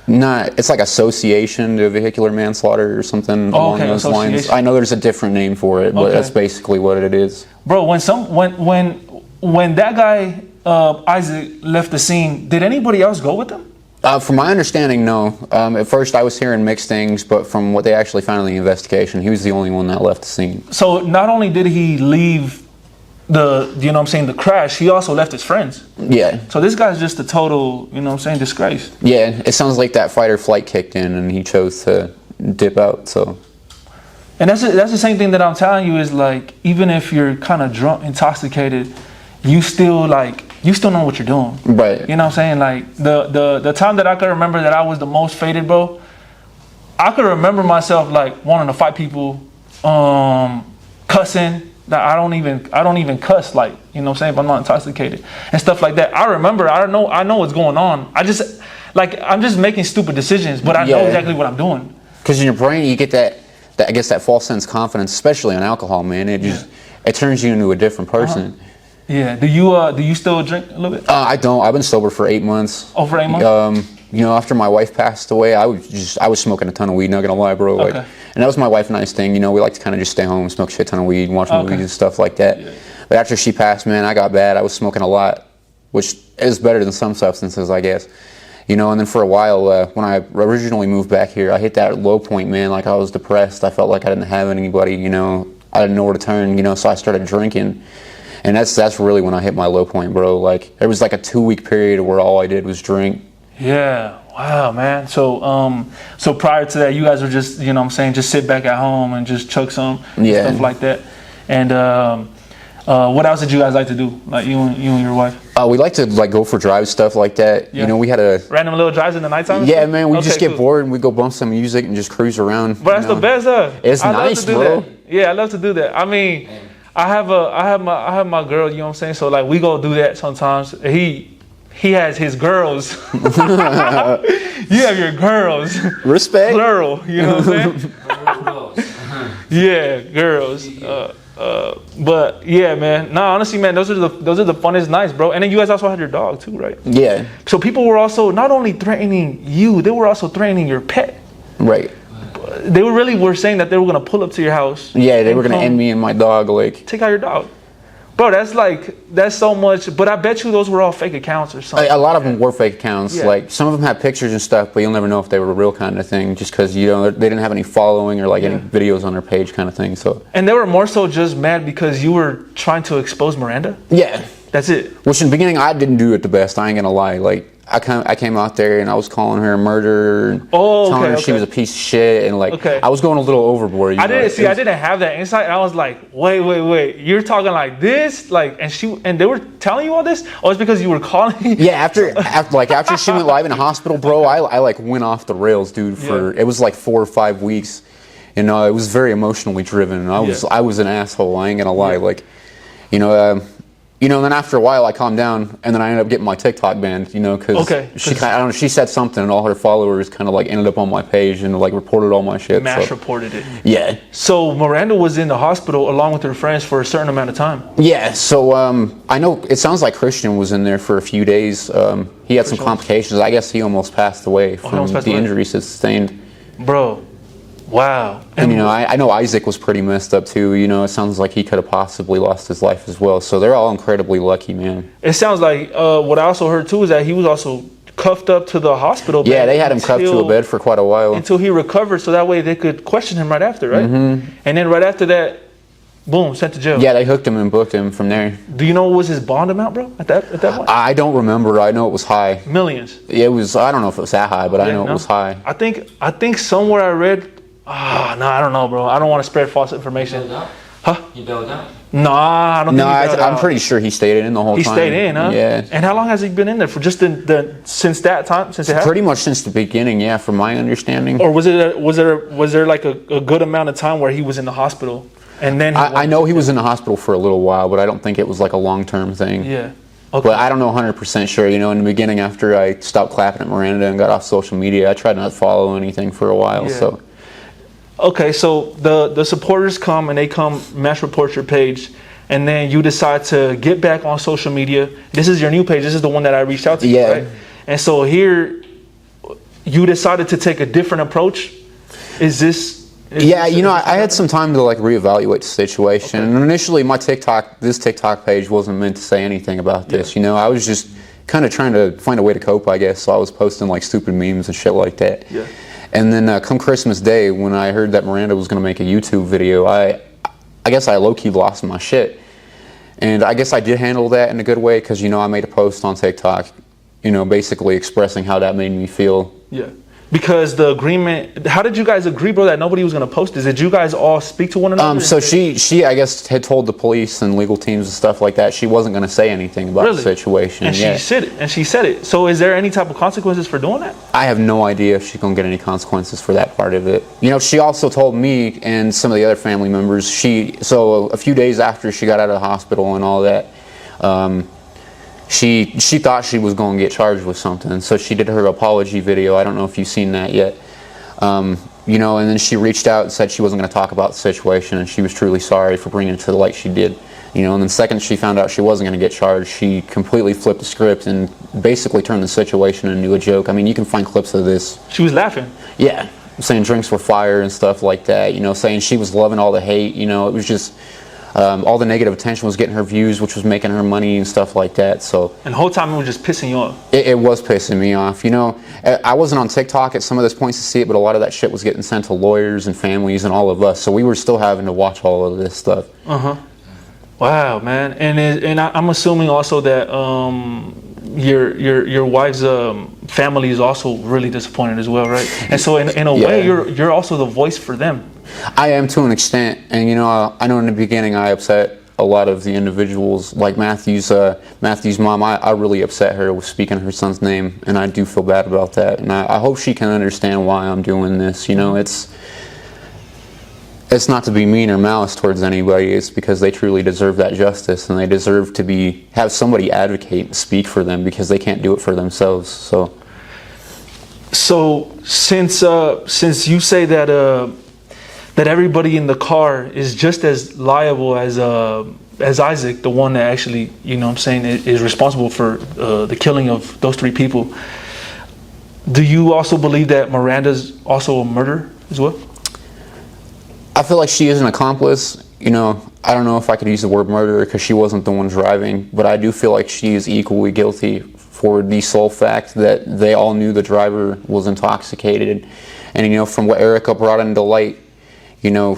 It's like association to vehicular manslaughter or something along those lines. I know there's a different name for it, but that's basically what it is. Bro, when that guy Isaac left the scene, did anybody else go with him? From my understanding, no. At first, I was hearing mixed things, but from what they actually found in the investigation, he was the only one that left the scene. So not only did he leave the crash, he also left his friends. Yeah. So this guy's just a total, disgrace. Yeah, it sounds like that fight or flight kicked in and he chose to dip out, so. And that's the same thing that I'm telling you is like, even if you're kind of drunk, intoxicated, you still know what you're doing. Right. You know what I'm saying? Like the time that I could remember that I was the most faded, bro, I could remember myself like wanting to fight people, cussing. That I don't even cuss, like, you know what I'm saying, but I'm not intoxicated and stuff like that. I remember, I know what's going on. I'm just making stupid decisions, but I know exactly what I'm doing. Because in your brain you get that I guess that false sense of confidence, especially on alcohol, man. It turns you into a different person. Yeah. Do you still drink a little bit? I don't. I've been sober for 8 months. Oh, for 8 months? After my wife passed away, I was smoking a ton of weed, not gonna lie, bro. Okay. And that was my wife and I's thing. We like to kind of just stay home, smoke a shit ton of weed, watch movies and stuff like that. Yeah. But after she passed, man, I got bad. I was smoking a lot, which is better than some substances, I guess. And then for a while, when I originally moved back here, I hit that low point, man. Like, I was depressed. I felt like I didn't have anybody, I didn't know where to turn, so I started drinking. And that's really when I hit my low point, bro. Like, there was like a 2-week period where all I did was drink. Yeah. Wow, man. So prior to that, you guys were just, just sit back at home and just chug some stuff like that. And What else did you guys like to do? Like you and your wife? We like to like go for drives, stuff like that. Yeah. You know, we had a random little drives in the nighttime. Yeah, man. We just get cool. bored and we go bump some music and just cruise around. But that's the best. It's I nice, love to do bro. That. Yeah, I love to do that. I mean, I have my girl. You know what I'm saying? So like we go do that sometimes. He has his girls. You have your girls. Respect. Plural. You know what I'm saying? Yeah, girls. But yeah, man. Nah, honestly, man, those are the funnest nights, bro. And then you guys also had your dog too, right? Yeah. So people were also not only threatening you, they were also threatening your pet. Right. They were saying that they were gonna pull up to your house. Yeah, they were gonna end me and my dog. Like, take out your dog. Bro, that's so much. But I bet you those were all fake accounts or something. A lot of them were fake accounts. Yeah. Like some of them had pictures and stuff, but you'll never know if they were the real kind of thing, just because they didn't have any following or like any videos on their page, kind of thing. So. And they were more so just mad because you were trying to expose Miranda. Yeah. That's it. Which in the beginning I didn't do it the best. I ain't gonna lie. Like I came out there and I was calling her a murderer, and telling her she was a piece of shit, and like I was going a little overboard. I didn't have that insight. And I was like, wait, you're talking like this, like, and they were telling you all this, or it's because you were calling? Yeah, after she went live in the hospital, bro, I like went off the rails, dude. It was like 4 or 5 weeks. You know, it was very emotionally driven. And I was an asshole. I ain't gonna lie. Like, then after a while I calmed down, and then I ended up getting my TikTok banned, because she said something, and all her followers kind of like ended up on my page and like reported all my shit. Reported it. Yeah. So Miranda was in the hospital along with her friends for a certain amount of time. Yeah. So I know it sounds like Christian was in there for a few days. He had some complications. I guess he almost passed away from the injuries he sustained. Bro. Wow. And I know Isaac was pretty messed up too. It sounds like he could have possibly lost his life as well. So they're all incredibly lucky, man. It sounds like what I also heard too is that he was also cuffed up to the hospital bed. Yeah, they had him cuffed to a bed for quite a while. Until he recovered, so that way they could question him right after, right? Mm-hmm. And then right after that, boom, sent to jail. Yeah, they hooked him and booked him from there. Do you know what was his bond amount, bro, at that point? I don't remember. I know it was high. Millions. It was. I don't know if it was that high, but I know it was high. I think somewhere I read. No, I don't know, bro. I don't want to spread false information. Huh? You bailed out? Nah, I don't think he bailed out. I'm pretty sure he stayed in the whole time. He stayed in, huh? Yeah. And how long has he been in there? For just since that time? Since it happened? Pretty much since the beginning, yeah, from my understanding. Or was there like a good amount of time where he was in the hospital? And then I know he was in the hospital for a little while, but I don't think it was like a long-term thing. Yeah. Okay. But I don't know 100% sure. In the beginning, after I stopped clapping at Miranda and got off social media, I tried not to follow anything for a while. Yeah. So. Okay, so the supporters come and they match report your page, and then you decide to get back on social media. This is your new page. This is the one that I reached out to you, right? And so here, you decided to take a different approach. I had some time to like reevaluate the situation. Okay. And initially, this TikTok page wasn't meant to say anything about this. I was just kind of trying to find a way to cope, I guess. So I was posting like stupid memes and shit like that. Yeah. And then come Christmas Day, when I heard that Miranda was going to make a YouTube video, I guess I low-key lost my shit. And I guess I did handle that in a good way because, I made a post on TikTok, basically expressing how that made me feel. Yeah. Because the agreement, how did you guys agree, bro, that nobody was going to post this? Did you guys all speak to one another? So she, I guess, had told the police and legal teams and stuff like that she wasn't going to say anything about the situation. And she said it. So is there any type of consequences for doing that? I have no idea if she's going to get any consequences for that part of it. She also told me and some of the other family members, so a few days after she got out of the hospital and all that, She thought she was going to get charged with something, so she did her apology video. I don't know if you've seen that yet. And then she reached out and said she wasn't going to talk about the situation, and she was truly sorry for bringing it to the light she did. And then the second she found out she wasn't going to get charged, she completely flipped the script and basically turned the situation into a joke. I mean, you can find clips of this. She was laughing. Yeah, saying drinks were fire and stuff like that. Saying she was loving all the hate. It was just... all the negative attention was getting her views, which was making her money and stuff like that. So, and the whole time it was just pissing you off. It was pissing me off. I wasn't on TikTok at some of those points to see it, but a lot of that shit was getting sent to lawyers and families and all of us. So we were still having to watch all of this stuff. Wow, man. And I'm assuming also that your wife's family is also really disappointed as well, right? And so in a way, you're also the voice for them. I am to an extent, and I know in the beginning I upset a lot of the individuals, like Matthew's mom. I really upset her with speaking her son's name, and I do feel bad about that. And I hope she can understand why I'm doing this. You know, it's not to be mean or malice towards anybody. It's because they truly deserve that justice, and they deserve to have somebody advocate and speak for them, because they can't do it for themselves. So since you say that everybody in the car is just as liable as Isaac, the one that actually, you know what I'm saying, is responsible for the killing of those 3 people, do you also believe that Miranda's also a murderer as well? I feel like she is an accomplice. You know, I don't know if I could use the word murderer because she wasn't the one driving, but I do feel like she is equally guilty for the sole fact that they all knew the driver was intoxicated. And, you know, from what Erica brought into light, you know,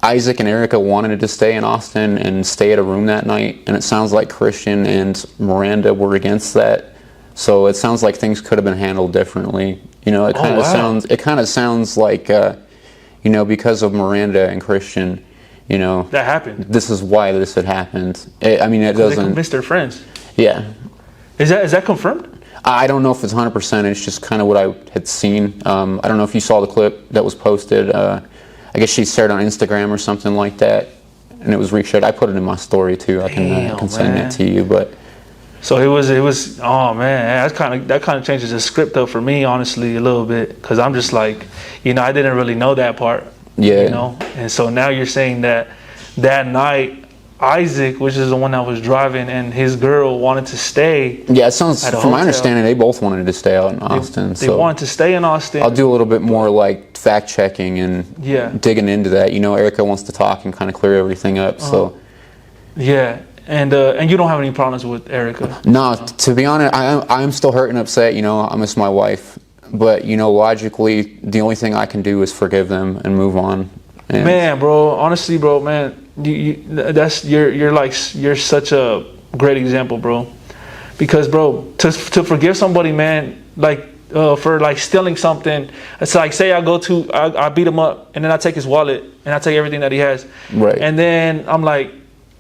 Isaac and Erica wanted to stay in Austin and stay at a room that night, and it sounds like Christian and Miranda were against that. So it sounds like things could have been handled differently. You know, it kind of sounds like, you know, because of Miranda and Christian, you know, that happened. This is why this had happened. I mean, it doesn't. They miss their friends. Yeah. Is that confirmed? I don't know if it's 100%. It's just kind of what I had seen. I don't know if you saw the clip that was posted. I guess she shared on Instagram or something like that, and it was reshared. I put it in my story too. I can send it to you, but. So it was. Oh man, that kind of changes the script though for me, honestly, a little bit, because I'm just like, you know, I didn't really know that part. Yeah. You know, and so now you're saying that night, Isaac, which is the one that was driving, and his girl wanted to stay. Yeah, it sounds. From my understanding, they both wanted to stay out in Austin. They wanted to stay in Austin. I'll do a little bit more like fact checking and digging into that. You know, Erica wants to talk and kind of clear everything up. So. Yeah. And you don't have any problems with Erica? No, to be honest, I'm still hurt and upset. You know, I miss my wife, but you know, logically, the only thing I can do is forgive them and move on. And man, bro, honestly, bro, man, you're such a great example, bro. Because, bro, to forgive somebody, man, like for like stealing something, it's like, say I beat him up, and then I take his wallet and I take everything that he has, right? And then I'm like.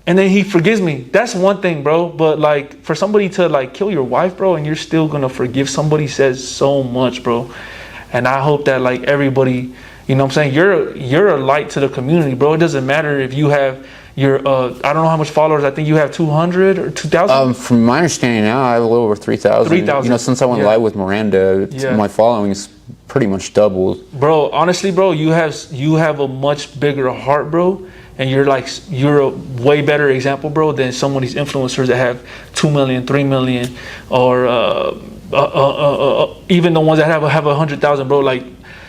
And then he forgives me. That's one thing, bro. But like for somebody to like kill your wife, bro, and you're still gonna forgive somebody says so much, bro. And I hope that like everybody, you know what I'm saying, you're a light to the community, bro. It doesn't matter if you have your I don't know how much followers. I think you have 200 or 2,000. From my understanding now, I have a little over 3,000. 3,000. You know, since I went live with Miranda, my following's pretty much doubled. Bro, honestly, bro, you have a much bigger heart, bro. And you're a way better example, bro, than some of these influencers that have 2 million, 3 million, or even the ones that have 100,000, bro. Like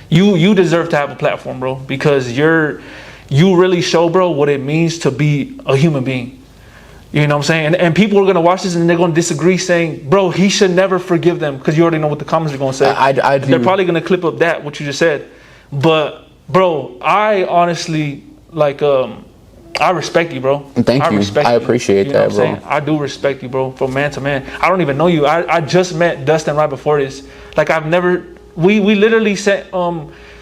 you deserve to have a platform, bro, because you really show, bro, what it means to be a human being. You know what I'm saying? And people are gonna watch this and they're gonna disagree, saying, bro, he should never forgive them, because you already know what the comments are gonna say. They're probably gonna clip up that what you just said, but bro, I honestly. Like, I respect you, bro. Thank you. I appreciate that, bro. I do respect you, bro, from man to man. I don't even know you. I just met Dustin right before this. Like, we literally sent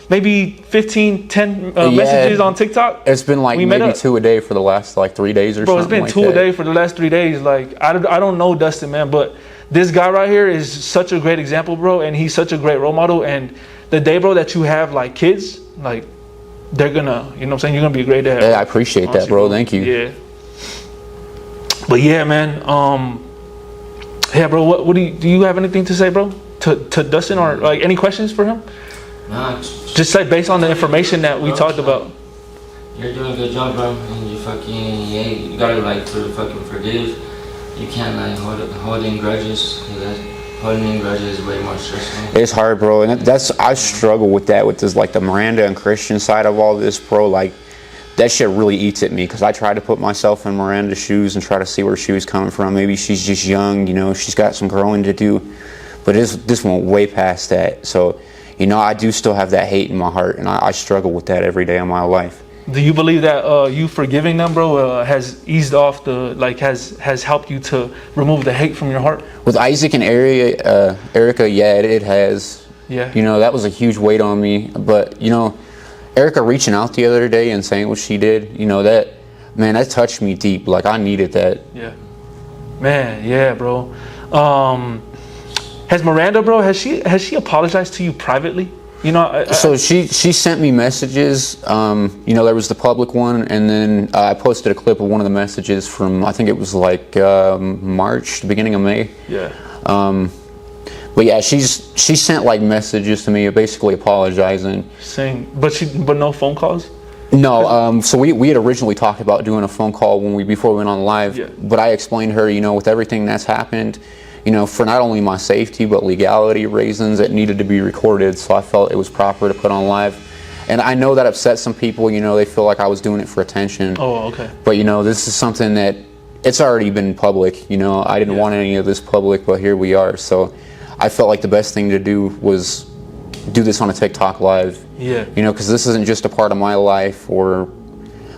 maybe 10 messages on TikTok. It's been like maybe 2 a day for the last like 3 days or something. Bro, it's been 2 a day for the last 3 days. Like, I don't know Dustin, man, but this guy right here is such a great example, bro, and he's such a great role model. And the day, bro, that you have like kids, like, they're gonna, you know what I'm saying, you're gonna be a great dad. Yeah, I appreciate that, bro. Thank you. Yeah. But yeah, man. Yeah, bro. What do you have anything to say, bro? To Dustin, or like any questions for him? Nah. Just like based on the information that we talked about. You're doing a good job, bro. And you gotta like forgive. You can't like hold in grudges. Holding in grudges is way more stressful. It's hard, bro, and I struggle with that, with this like the Miranda and Christian side of all this, bro. Like that shit really eats at me, because I try to put myself in Miranda's shoes and try to see where she was coming from. Maybe she's just young, you know, she's got some growing to do, but this went way past that. So, you know, I do still have that hate in my heart, and I struggle with that every day of my life. Do you believe that you forgiving them, bro, has eased off has helped you to remove the hate from your heart? With Isaac and Erica, yeah, it has. Yeah. You know, that was a huge weight on me. But, you know, Erica reaching out the other day and saying what she did, you know, that man, that touched me deep. Like, I needed that. Yeah. Man, yeah, bro. Has Miranda, bro, has she apologized to you privately? You know, so she sent me messages. You know, there was the public one, and then I posted a clip of one of the messages from, I think it was like March, the beginning of May. Yeah. But yeah, she sent like messages to me, basically apologizing. Saying, but no phone calls. No, so we had originally talked about doing a phone call before we went on live. Yeah. But I explained to her, you know, with everything that's happened, you know, for not only my safety but legality reasons, it needed to be recorded. So I felt it was proper to put on live. And I know that upset some people. You know, they feel like I was doing it for attention. Oh, okay. But you know, this is something that it's already been public. You know, I didn't want any of this public, but here we are. So I felt like the best thing to do was do this on a TikTok live. Yeah. You know, because this isn't just a part of my life or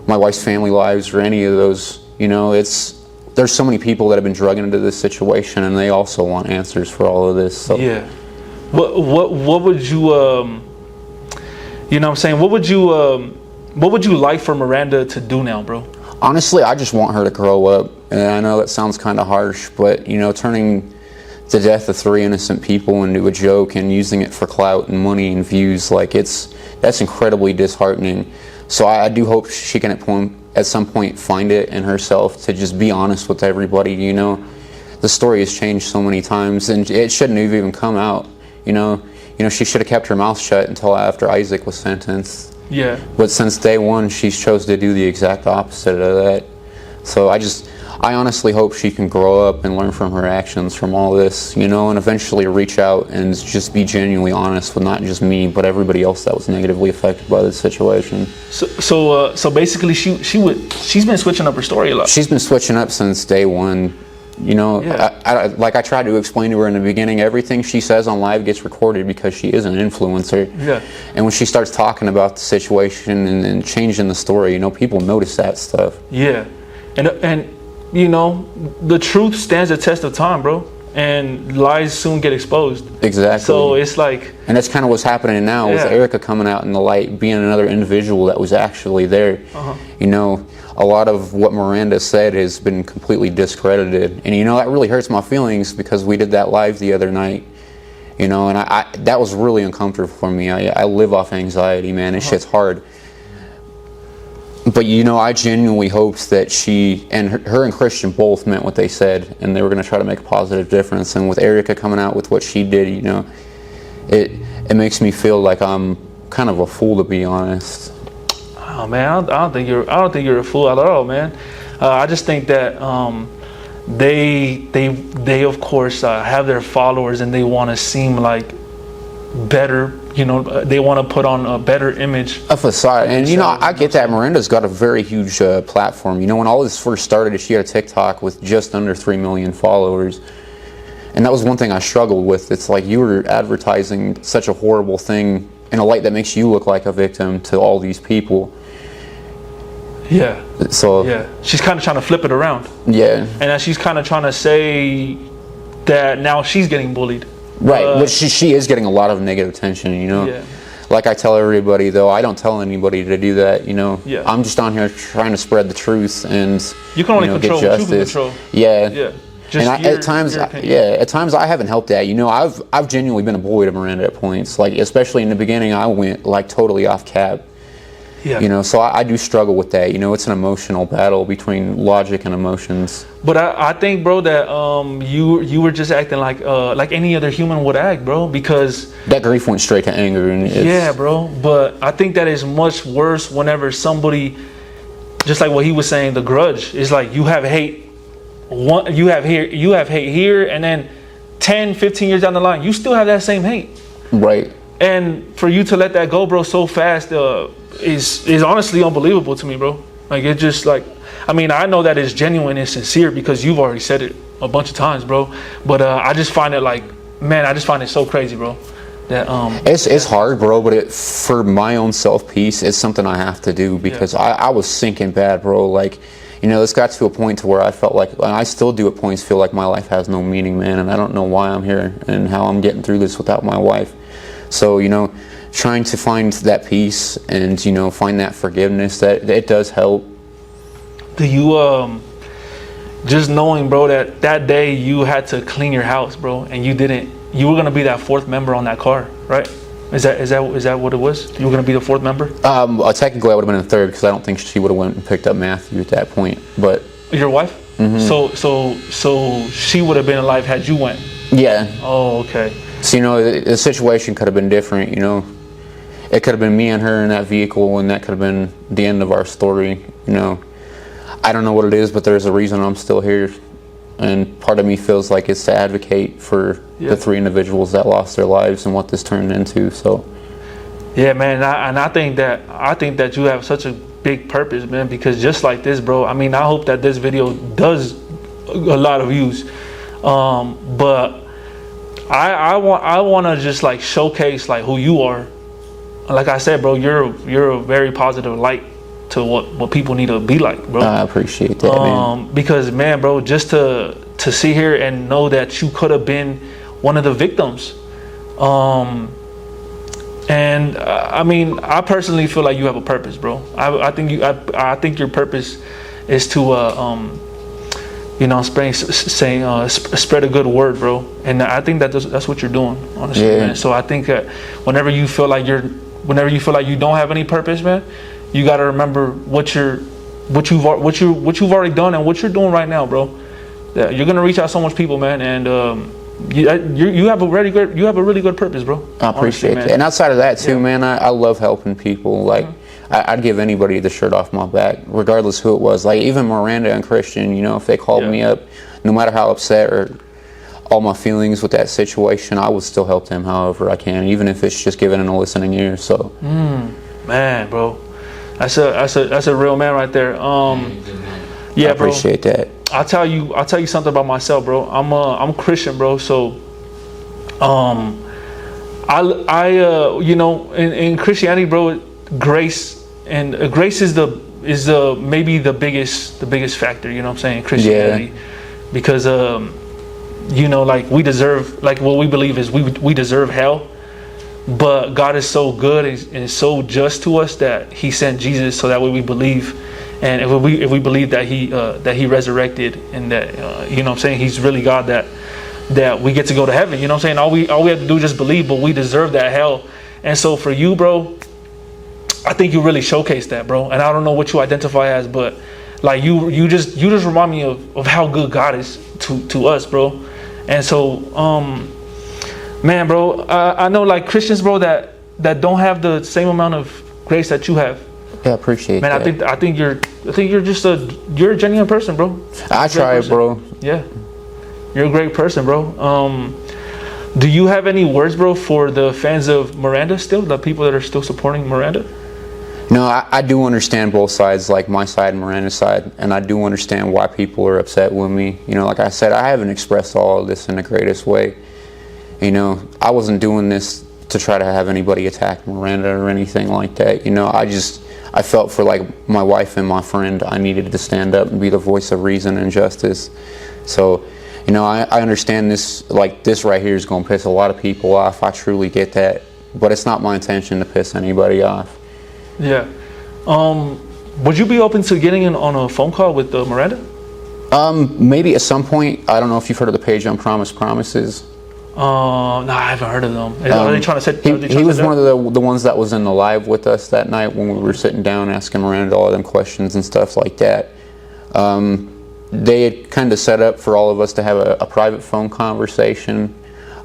my wife's family lives or any of those. You know, there's so many people that have been drugged into this situation, and they also want answers for all of this. So. Yeah. What would you you know what I'm saying? What would you like for Miranda to do now, bro? Honestly, I just want her to grow up. And I know that sounds kind of harsh, but you know, turning the death of 3 innocent people into a joke and using it for clout and money and views, like that's incredibly disheartening. So I do hope she can at some point find it in herself to just be honest with everybody. You know, the story has changed so many times, and it shouldn't have even come out. You know, she should have kept her mouth shut until after Isaac was sentenced. Yeah. But since day one, she's chose to do the exact opposite of that. So I honestly hope she can grow up and learn from her actions from all this, you know, and eventually reach out and just be genuinely honest with not just me, but everybody else that was negatively affected by this situation. So basically, she's been switching up her story a lot. She's been switching up since day one. You know, yeah. Like I tried to explain to her in the beginning, everything she says on live gets recorded because she is an influencer. Yeah. And when she starts talking about the situation and changing the story, you know, people notice that stuff. Yeah. And you know, the truth stands the test of time, bro. And lies soon get exposed. Exactly. So it's like... And that's kind of what's happening now with Erica coming out in the light, being another individual that was actually there. You know, a lot of what Miranda said has been completely discredited. And, you know, that really hurts my feelings because we did that live the other night. You know, and that was really uncomfortable for me. I live off anxiety, man. This shit's hard. But, you know, I genuinely hoped that she and her and Christian both meant what they said, and they were going to try to make a positive difference. And with Erica coming out with what she did, you know, it makes me feel like I'm kind of a fool, to be honest. Oh man, I don't think you're a fool at all, man. I just think that they of course have their followers, and they want to seem like better. You know, they want to put on a better image. A facade. And, you know, I get that. Miranda's got a very huge platform. You know, when all this first started, she had a TikTok with just under 3 million followers. And that was one thing I struggled with. It's like you were advertising such a horrible thing in a light that makes you look like a victim to all these people. Yeah. So. Yeah. She's kind of trying to flip it around. Yeah. And then she's kind of trying to say that now she's getting bullied. Right, but she is getting a lot of negative attention, you know. Yeah. Like I tell everybody, though, I don't tell anybody to do that, you know. Yeah. I'm just on here trying to spread the truth and you can only control get what you can justice. control. Yeah. Yeah. At times I haven't helped that. You know, I've genuinely been a bully to Miranda at points. Like, especially in the beginning, I went like totally off cap. Yeah. You know, so I do struggle with that. You know, it's an emotional battle between logic and emotions. But I think, bro, that you were just acting like any other human would act, bro, because that grief went straight to anger. And yeah, bro. But I think that is much worse whenever somebody, just like what he was saying, the grudge is like you have hate. You have hate here, and then 10, 15 years down the line, you still have that same hate. Right. And for you to let that go, bro, so fast is honestly unbelievable to me, bro. Like, it just like, I mean, I know that it's genuine and sincere because you've already said it a bunch of times, bro. But I just find it like, man, I just find it so crazy, bro. That it's hard, bro. But for my own self peace, it's something I have to do because I was sinking bad, bro. Like, you know, this got to a point to where I felt like, and I still do at points feel like my life has no meaning, man, and I don't know why I'm here and how I'm getting through this without my wife. So, you know, trying to find that peace and, you know, find that forgiveness, that it does help. Do you just knowing, bro, that day you had to clean your house, bro, and you didn't. You were gonna be that fourth member on that car, right? Is that what it was? You were gonna be the fourth member? Technically, I would have been in third because I don't think she would have went and picked up Matthew at that point. But your wife? Mm-hmm. So she would have been alive had you went. Yeah. Oh, okay. So the situation could have been different. It could have been me and her in that vehicle, and that could have been the end of our story. I don't know what it is, but there's a reason I'm still here. And part of me feels like it's to advocate for the three individuals that lost their lives and what this turned into. So, yeah, man, I think that you have such a big purpose, man. Because just like this, bro. I mean, I hope that this video does a lot of views, but I want to just like showcase like who you are. Like I said, bro, you're a very positive light to what people need to be like, bro. I appreciate that, man. Because, man, bro, just to sit here and know that you could have been one of the victims. I mean, I personally feel like you have a purpose, bro. I think your purpose is to spread a good word, bro. And I think that's what you're doing, honestly, man. So I think that whenever you feel like you don't have any purpose, man, you got to remember what you've already done and what you're doing right now, bro. You're gonna reach out so much people, man, and you have a really good purpose, bro. I appreciate it. And outside of that too, man, I love helping people. Like I'd give anybody the shirt off my back, regardless who it was. Like even Miranda and Christian, if they called me up, no matter how upset or all my feelings with that situation, I would still help them however I can, even if it's just giving them a listening ear. So, man, bro. That's a real man right there. Yeah, I appreciate that. I'll tell you something about myself, bro. I'm Christian, bro. So, in Christianity, bro, grace is maybe the biggest factor. You know what I'm saying? Christianity, because like we deserve, like what we believe is we deserve hell. But God is so good and so just to us that He sent Jesus so that way we believe, and if we believe that He resurrected and that you know what I'm saying, He's really God, that we get to go to heaven. You know what I'm saying? All we have to do is just believe, but we deserve that hell. And so for you, bro, I think you really showcase that, bro. And I don't know what you identify as, but like you just remind me of how good God is to us, bro. And so man, bro, I know like Christians, bro, that don't have the same amount of grace that you have. Yeah, I appreciate that. Man, I think you're just you're a genuine person, bro. I try, bro. Yeah, you're a great person, bro. Do you have any words, bro, for the fans of Miranda still, the people that are still supporting Miranda? No, I do understand both sides, like my side and Miranda's side, and I do understand why people are upset with me. Like I said, I haven't expressed all of this in the greatest way. I wasn't doing this to try to have anybody attack Miranda or anything like that. I felt for like my wife and my friend, I needed to stand up and be the voice of reason and justice. So, I understand this, like this right here is going to piss a lot of people off. I truly get that, but it's not my intention to piss anybody off. Yeah. Would you be open to getting in on a phone call with Miranda? Maybe at some point. I don't know if you've heard of the page Unpromised Promises. No, I haven't heard of them. Are they trying to set? He was one of the ones that was in the live with us that night when we were sitting down asking Miranda all of them questions and stuff like that. They had kind of set up for all of us to have a private phone conversation.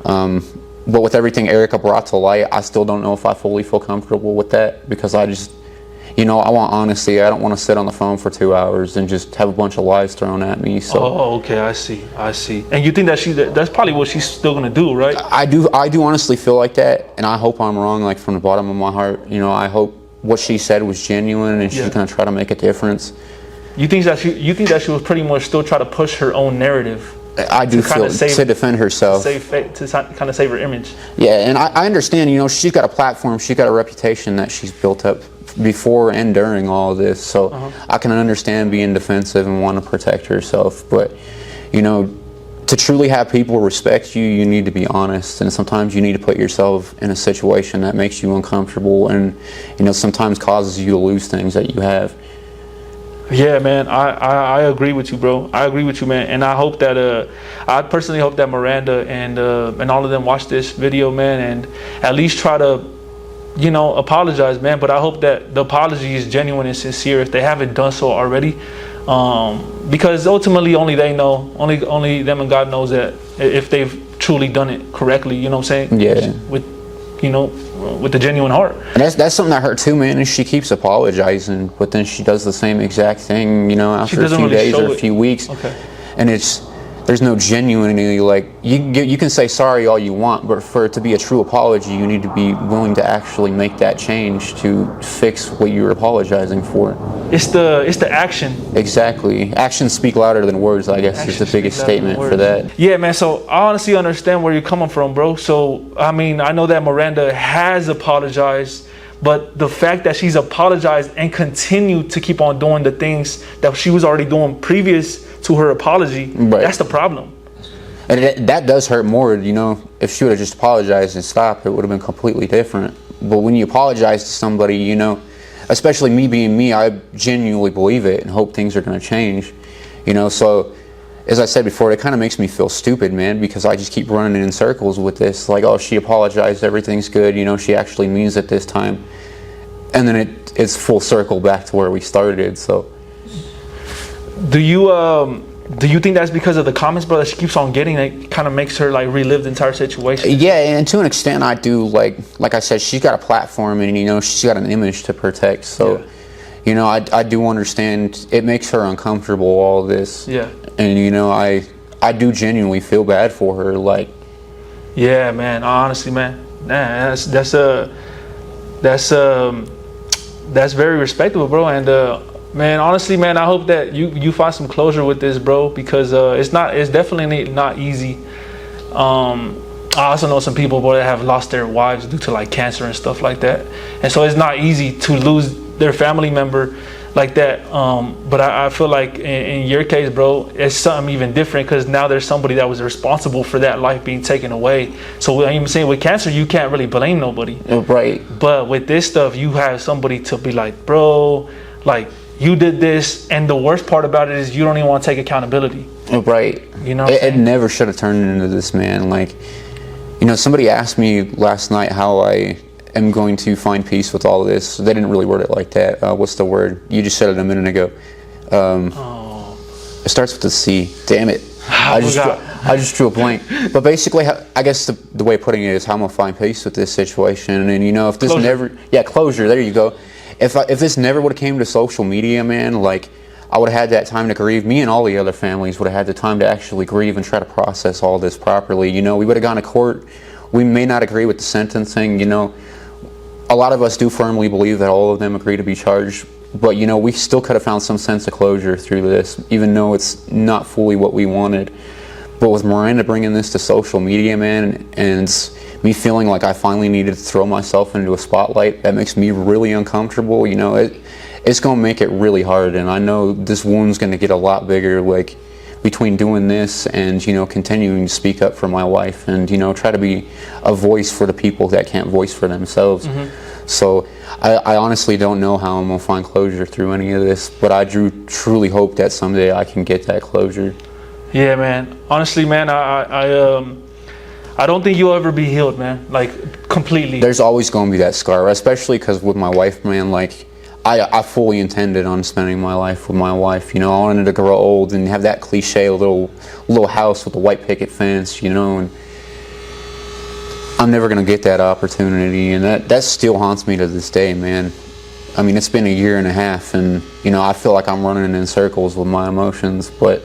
But with everything Erica brought to light, I still don't know if I fully feel comfortable with that, because I just, I want honesty. I don't want to sit on the phone for 2 hours and just have a bunch of lies thrown at me. So. Oh, okay, I see. And you think that's probably what she's still gonna do, right? I do honestly feel like that, and I hope I'm wrong, like from the bottom of my heart. I hope what she said was genuine and she's gonna try to make a difference. You think that she was pretty much still try to push her own narrative? I do feel to defend herself, to kind of save her image. Yeah, and I understand. She's got a platform, she's got a reputation that she's built up before and during all of this. So I can understand being defensive and want to protect herself. But to truly have people respect you, you need to be honest, and sometimes you need to put yourself in a situation that makes you uncomfortable, and sometimes causes you to lose things that you have. Yeah, man, I agree with you, bro. I agree with you, man, and I hope that I personally hope that Miranda and all of them watch this video, man, and at least try to, you know, apologize, man. But I hope that the apology is genuine and sincere if they haven't done so already, because ultimately only they know, only them and God knows that if they've truly done it correctly. You know what I'm saying? Yeah. With you know, with the genuine heart. And that's something that hurt too, man. And she keeps apologizing, but then she does the same exact thing, you know, after a few days or a few weeks. Okay. And there's no genuinity. Like you can say sorry all you want, but for it to be a true apology, you need to be willing to actually make that change to fix what you're apologizing for. It's the action. Exactly. Actions speak louder than words, I guess, is the biggest statement for that. Yeah, man. So I honestly understand where you're coming from, bro. So I mean, I know that Miranda has apologized, but the fact that she's apologized and continued to keep on doing the things that she was already doing previous to her apology, right, that's the problem. And that does hurt more, you know. If she would have just apologized and stopped, it would have been completely different. But when you apologize to somebody, you know, especially me being me, I genuinely believe it and hope things are going to change, you know. So as I said before, it kind of makes me feel stupid, man, because I just keep running in circles with this, like, oh, she apologized, everything's good, you know, she actually means it this time. And then it's full circle back to where we started. So do you think that's because of the comments, bro, that she keeps on getting? It kind of makes her like relive the entire situation. Yeah, and to an extent, I do. Like I said, she's got a platform, and you know, she's got an image to protect. So, yeah, you know, I do understand it makes her uncomfortable, all this. Yeah. And you know, I do genuinely feel bad for her. Like, yeah, man. Honestly, man, that's very respectable, bro. And man, honestly, man, I hope that you find some closure with this, bro, because it's definitely not easy. I also know some people, bro, that have lost their wives due to like cancer and stuff like that, and so it's not easy to lose their family member like that. But I feel like in your case, bro, it's something even different, because now there's somebody that was responsible for that life being taken away. So I'm saying with cancer, you can't really blame nobody, right? But with this stuff, you have somebody to be like, bro, like, you did this, and the worst part about it is you don't even want to take accountability. Right. You know, it never should have turned into this, man. Like, you know, somebody asked me last night how I am going to find peace with all of this. They didn't really word it like that. What's the word? You just said it a minute ago. It starts with a C. Damn it. I just drew a blank. But basically, I guess the way of putting it is how I'm going to find peace with this situation. And, you know, if this closure, there you go. If this never would have came to social media, man, like, I would have had that time to grieve. Me and all the other families would have had the time to actually grieve and try to process all this properly. You know, we would have gone to court. We may not agree with the sentencing. You know, a lot of us do firmly believe that all of them agree to be charged. But, you know, we still could have found some sense of closure through this, even though it's not fully what we wanted. But with Miranda bringing this to social media, man, and me feeling like I finally needed to throw myself into a spotlight, that makes me really uncomfortable. You know, it's going to make it really hard, and I know this wound's going to get a lot bigger, like, between doing this and, you know, continuing to speak up for my wife and, you know, try to be a voice for the people that can't voice for themselves. Mm-hmm. So I honestly don't know how I'm going to find closure through any of this, but I truly hope that someday I can get that closure. Yeah, man. Honestly, man, I don't think you'll ever be healed, man. Like, completely. There's always going to be that scar, especially because with my wife, man, like, I fully intended on spending my life with my wife. You know, I wanted to grow old and have that cliche little house with a white picket fence, you know, and I'm never going to get that opportunity, and that still haunts me to this day, man. I mean, it's been 1.5 years, and, you know, I feel like I'm running in circles with my emotions, but,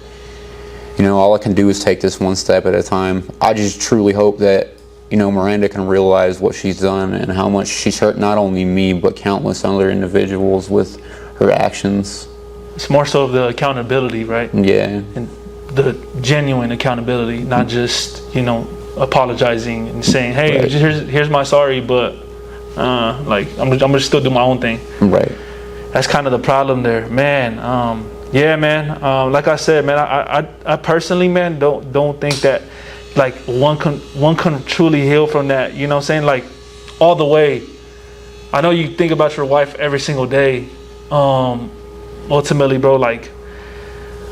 you know, all I can do is take this one step at a time. I just truly hope that, you know, Miranda can realize what she's done and how much she's hurt not only me, but countless other individuals with her actions. It's more so of the accountability, right? Yeah. And the genuine accountability, not just, you know, apologizing and saying, hey, right, here's my sorry, but like, I'm gonna still do my own thing. Right. That's kind of the problem there, man. Yeah, man. Like I said, man, I personally, man, don't think that, like, one can truly heal from that. You know what I'm saying? Like, all the way. I know you think about your wife every single day, ultimately, bro, like,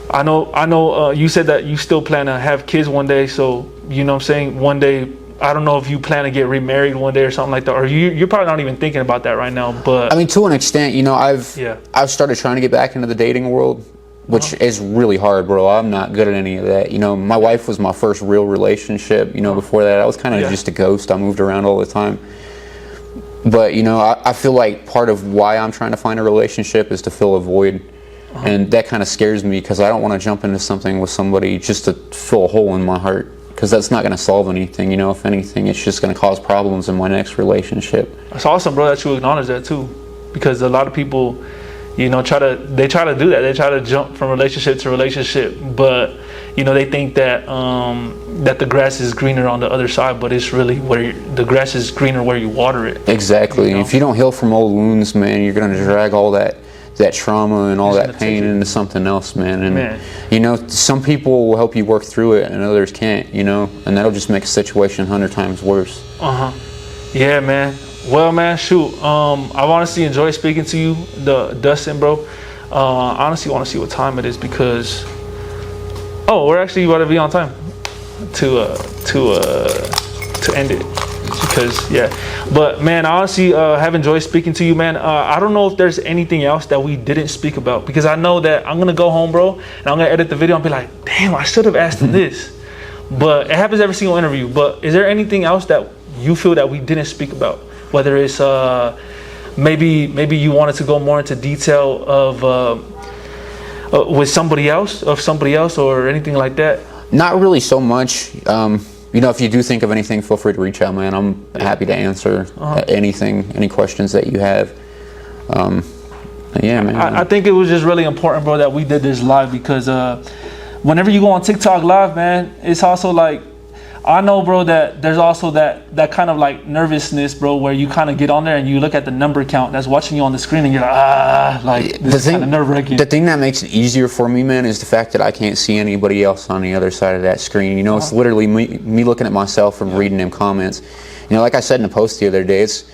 I know you said that you still plan to have kids one day, so you know what I'm saying, one day, I don't know if you plan to get remarried one day or something like that, or you're probably not even thinking about that right now, but I mean, to an extent, you know, I've started trying to get back into the dating world, which is really hard, bro. I'm not good at any of that. You know, my wife was my first real relationship. You know, before that, I was kind of just a ghost. I moved around all the time. But, you know, I feel like part of why I'm trying to find a relationship is to fill a void. And that kind of scares me because I don't want to jump into something with somebody just to fill a hole in my heart, because that's not going to solve anything. You know, if anything, it's just going to cause problems in my next relationship. It's awesome, bro, that you acknowledge that too, because a lot of people, you know, try to do that. They try to jump from relationship to relationship, but you know, they think that that the grass is greener on the other side, but it's really the grass is greener where you water it. Exactly. You know? If you don't heal from old wounds, man, you're going to drag all that trauma and all that pain into something else, man. And you know, some people will help you work through it and others can't, you know, and that'll just make a situation 100 times worse. Yeah, man. Well, man, shoot, I've honestly enjoyed speaking to you, Dustin, bro. Honestly want to see what time it is, because we're actually about to be on time to end it. Because but man, I honestly have enjoyed speaking to you, man. I don't know if there's anything else that we didn't speak about, because I know that I'm gonna go home, bro, and I'm gonna edit the video and be like, damn, I should have asked him this. But it happens every single interview. But is there anything else that you feel that we didn't speak about, whether it's maybe you wanted to go more into detail of with somebody else or anything like that? Not really so much. You know, if you do think of anything, feel free to reach out, man. I'm happy to answer anything, any questions that you have. Yeah, man. I think it was just really important, bro, that we did this live, because whenever you go on TikTok live, man, it's also like, I know, bro, that there's also that kind of like nervousness, bro, where you kind of get on there and you look at the number count that's watching you on the screen and you're like, this is kind of nerve-wracking. The thing that makes it easier for me, man, is the fact that I can't see anybody else on the other side of that screen. You know, it's literally me looking at myself and reading them comments. You know, like I said in the post the other day, it's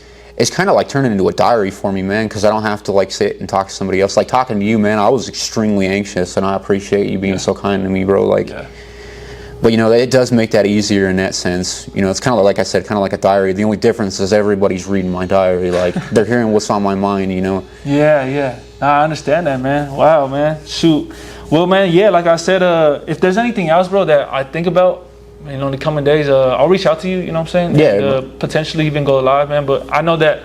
kind of like turning into a diary for me, man, because I don't have to like sit and talk to somebody else. Like talking to you, man, I was extremely anxious, and I appreciate you being so kind to me, bro. Like. But, you know, it does make that easier in that sense. You know, it's kind of like I said, kind of like a diary. The only difference is everybody's reading my diary. Like, they're hearing what's on my mind, you know? Yeah. I understand that, man. Wow, man. Shoot. Well, man, like I said, if there's anything else, bro, that I think about, you know, in the coming days, I'll reach out to you, you know what I'm saying? Yeah. And, potentially even go live, man. But I know that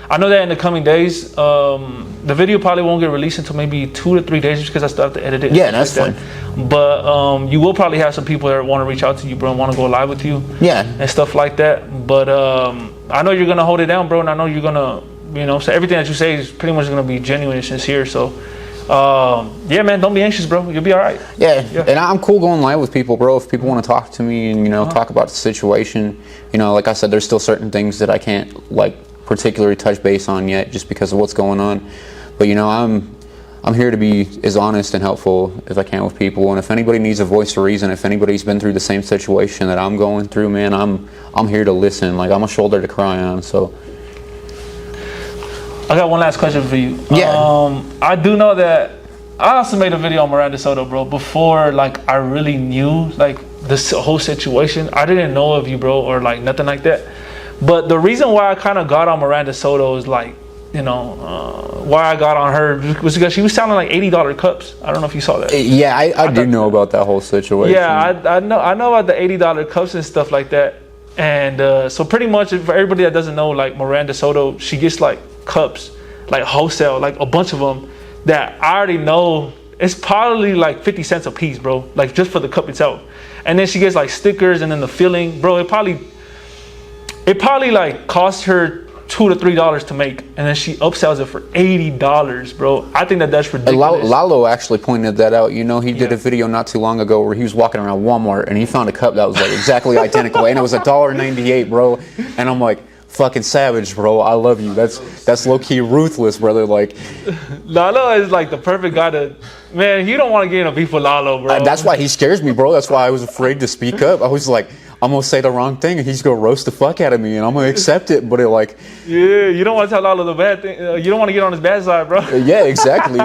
in the coming days, the video probably won't get released until maybe 2 to 3 days, just because I still have to edit it. Yeah, that's fine. But you will probably have some people that want to reach out to you, bro, and want to go live with you. Yeah. And stuff like that. But I know you're going to hold it down, bro, and I know you're going to, you know, so everything that you say is pretty much going to be genuine and sincere. So, yeah, man, don't be anxious, bro. You'll be all right. Yeah, and I'm cool going live with people, bro. If people want to talk to me and, you know, talk about the situation, you know, like I said, there's still certain things that I can't, like, particularly touch base on yet, just because of what's going on. But, you know, I'm here to be as honest and helpful as I can with people. And if anybody needs a voice or reason, if anybody's been through the same situation that I'm going through, man, I'm here to listen. Like, I'm a shoulder to cry on. So I got one last question for you. Yeah. I do know that I also made a video on Miranda Soto, bro, before like I really knew like this whole situation. I didn't know of you, bro, or like nothing like that. But the reason why I kind of got on Miranda Soto is like, you know, why I got on her was because she was selling like $80 cups. I don't know if you saw that. Yeah, I do know about that whole situation. Yeah, I know about the $80 cups and stuff like that. And so pretty much, for everybody that doesn't know, like Miranda Soto, she gets like cups, like wholesale, like a bunch of them that I already know. It's probably like 50 cents a piece, bro, like just for the cup itself. And then she gets like stickers and then the filling, bro. It probably like cost her $2 to $3 to make, and then she upsells it for $80, bro. I think that's ridiculous. Lalo actually pointed that out. You know, he did a video not too long ago where he was walking around Walmart and he found a cup that was like exactly identical, and it was $1.98, bro. And I'm like, fucking savage, bro. I love you. That's low key ruthless, brother. Like, Lalo is like the perfect guy to. Man, you don't want to get in a beef with Lalo, bro. That's why he scares me, bro. That's why I was afraid to speak up. I was like, I'm gonna say the wrong thing and he's gonna roast the fuck out of me, and I'm gonna accept it. But it like, yeah, you don't want to tell Lalo the bad thing. You don't want to get on his bad side, bro. Yeah, exactly.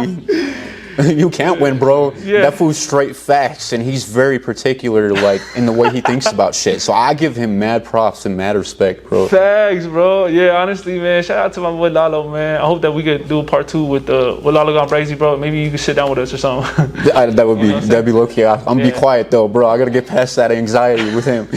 You can't win, bro. Yeah. That fool's straight facts, and he's very particular, like, in the way he thinks about shit. So I give him mad props and mad respect, bro. Facts, bro. Yeah, honestly, man. Shout out to my boy Lalo, man. I hope that we could do a part 2 with LaloGoneBrazzy, bro. Maybe you could sit down with us or something. That'd be low-key. I'm gonna be quiet, though, bro. I gotta get past that anxiety with him.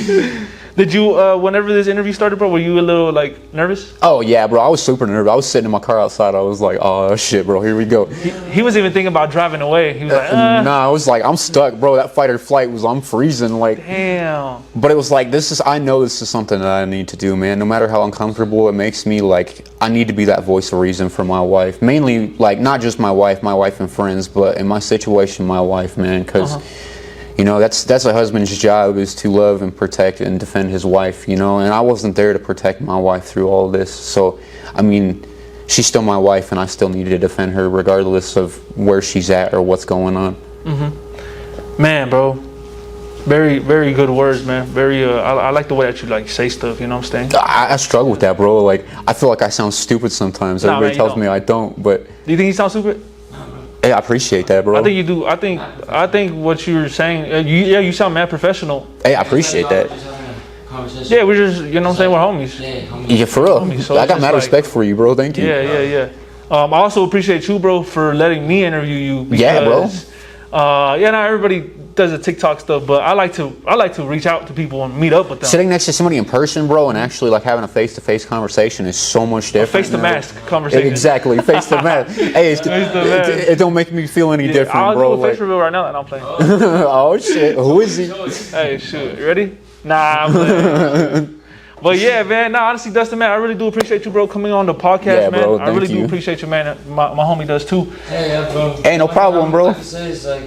Did you, whenever this interview started, bro, were you a little, like, nervous? Oh, yeah, bro. I was super nervous. I was sitting in my car outside. I was like, oh, shit, bro. Here we go. He was even thinking about driving away. He was like, Nah, I was like, I'm stuck, bro. That fight or flight I'm freezing, like. Damn. But it was like, I know this is something that I need to do, man. No matter how uncomfortable it makes me, like, I need to be that voice of reason for my wife. Mainly, like, not just my wife and friends, but in my situation, my wife, man, because... You know, that's a husband's job, is to love and protect and defend his wife, you know, and I wasn't there to protect my wife through all this. So, I mean, she's still my wife, and I still need to defend her regardless of where she's at or what's going on. Man, bro, very, very good words, man. Very, I like the way that you, like, say stuff, you know what I'm saying? I struggle with that, bro. Like, I feel like I sound stupid sometimes. Everybody tells me I don't, but... Do you think you sound stupid? Hey, I appreciate that, bro. I think you do. I think what you're saying, you sound mad professional. Hey, I appreciate that. Yeah, we're just, you know what I'm saying, we're homies. Yeah, for real. Homies, so I got mad respect for you, bro. Thank you. Yeah. I also appreciate you, bro, for letting me interview you. Because, yeah, bro. Not everybody does the TikTok stuff, but I like to reach out to people and meet up with them. Sitting next to somebody in person, bro, and actually like having a face-to-face conversation is so much different. Face-to-mask conversation. Exactly, face-to-mask. Hey, it don't make me feel any different, I'll bro. do a face reveal right now that I'm playing. Oh shit, who is he? Hey, shoot, you ready? Nah, I'm playing. But yeah, man. Nah, honestly, Dustin, man, I really do appreciate you, bro, coming on the podcast, man. Bro, I really do appreciate you, man. My homie does too. Hey, yeah, bro. Hey, no problem, bro. Like I say, it's like,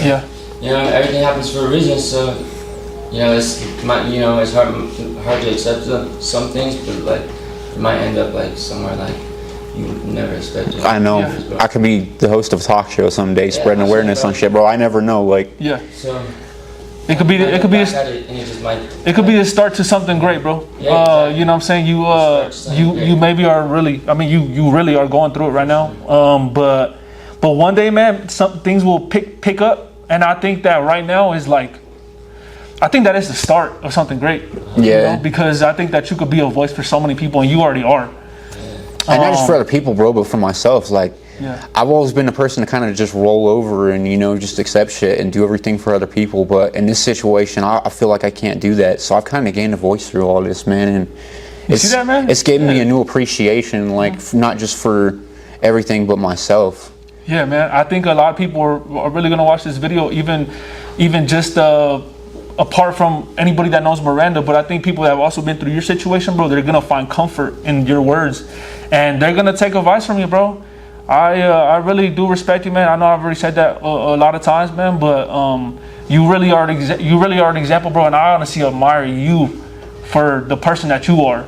yeah. You know, everything happens for a reason. So, you know, it's hard to accept some things, but like, you might end up like somewhere like you would never expect it. I know. Yeah. I could be the host of a talk show someday, spreading awareness on shit, bro. I never know, like. Yeah. So. It could be the start to something great, bro. Yeah, you know what I'm saying? You maybe are really, I mean, you really are going through it right now. But one day, man, some things will pick up, and I think that right now is like, I think that is the start of something great. Yeah. You know? Because I think that you could be a voice for so many people, and you already are. And not just for other people, bro, but for myself. Like, I've always been a person to kind of just roll over and, you know, just accept shit and do everything for other people. But in this situation, I feel like I can't do that. So I've kind of gained a voice through all this, man. And it's given me a new appreciation, like, not just for everything but myself. Yeah, man. I think a lot of people are really going to watch this video, even just apart from anybody that knows Miranda. But I think people that have also been through your situation, bro, they're going to find comfort in your words. And they're going to take advice from you, bro. I really do respect you, man. I know I've already said that a lot of times, man, but you really are an example, bro, and I honestly admire you for the person that you are,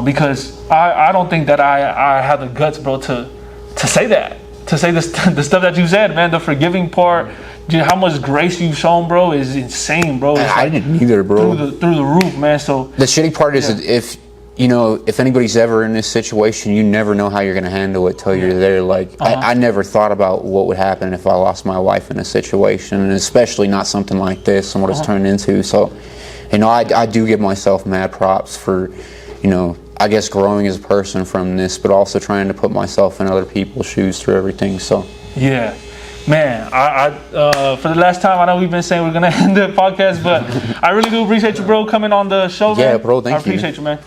because I don't think that I have the guts, bro, to say that, to say the stuff that you said, man. The forgiving part, how much grace you've shown, bro, is insane, bro. I didn't either, bro. Through the roof, man. So the shitty part is that if anybody's ever in this situation, you never know how you're going to handle it till you're there. Like, I never thought about what would happen if I lost my wife in a situation, and especially not something like this and what it's turned into. So, you know, I do give myself mad props for, you know, I guess growing as a person from this, but also trying to put myself in other people's shoes through everything. So, yeah. Man, I for the last time, I know we've been saying we're going to end the podcast, but I really do appreciate you, bro, coming on the show, man. Yeah, bro, thank you. I appreciate you, man.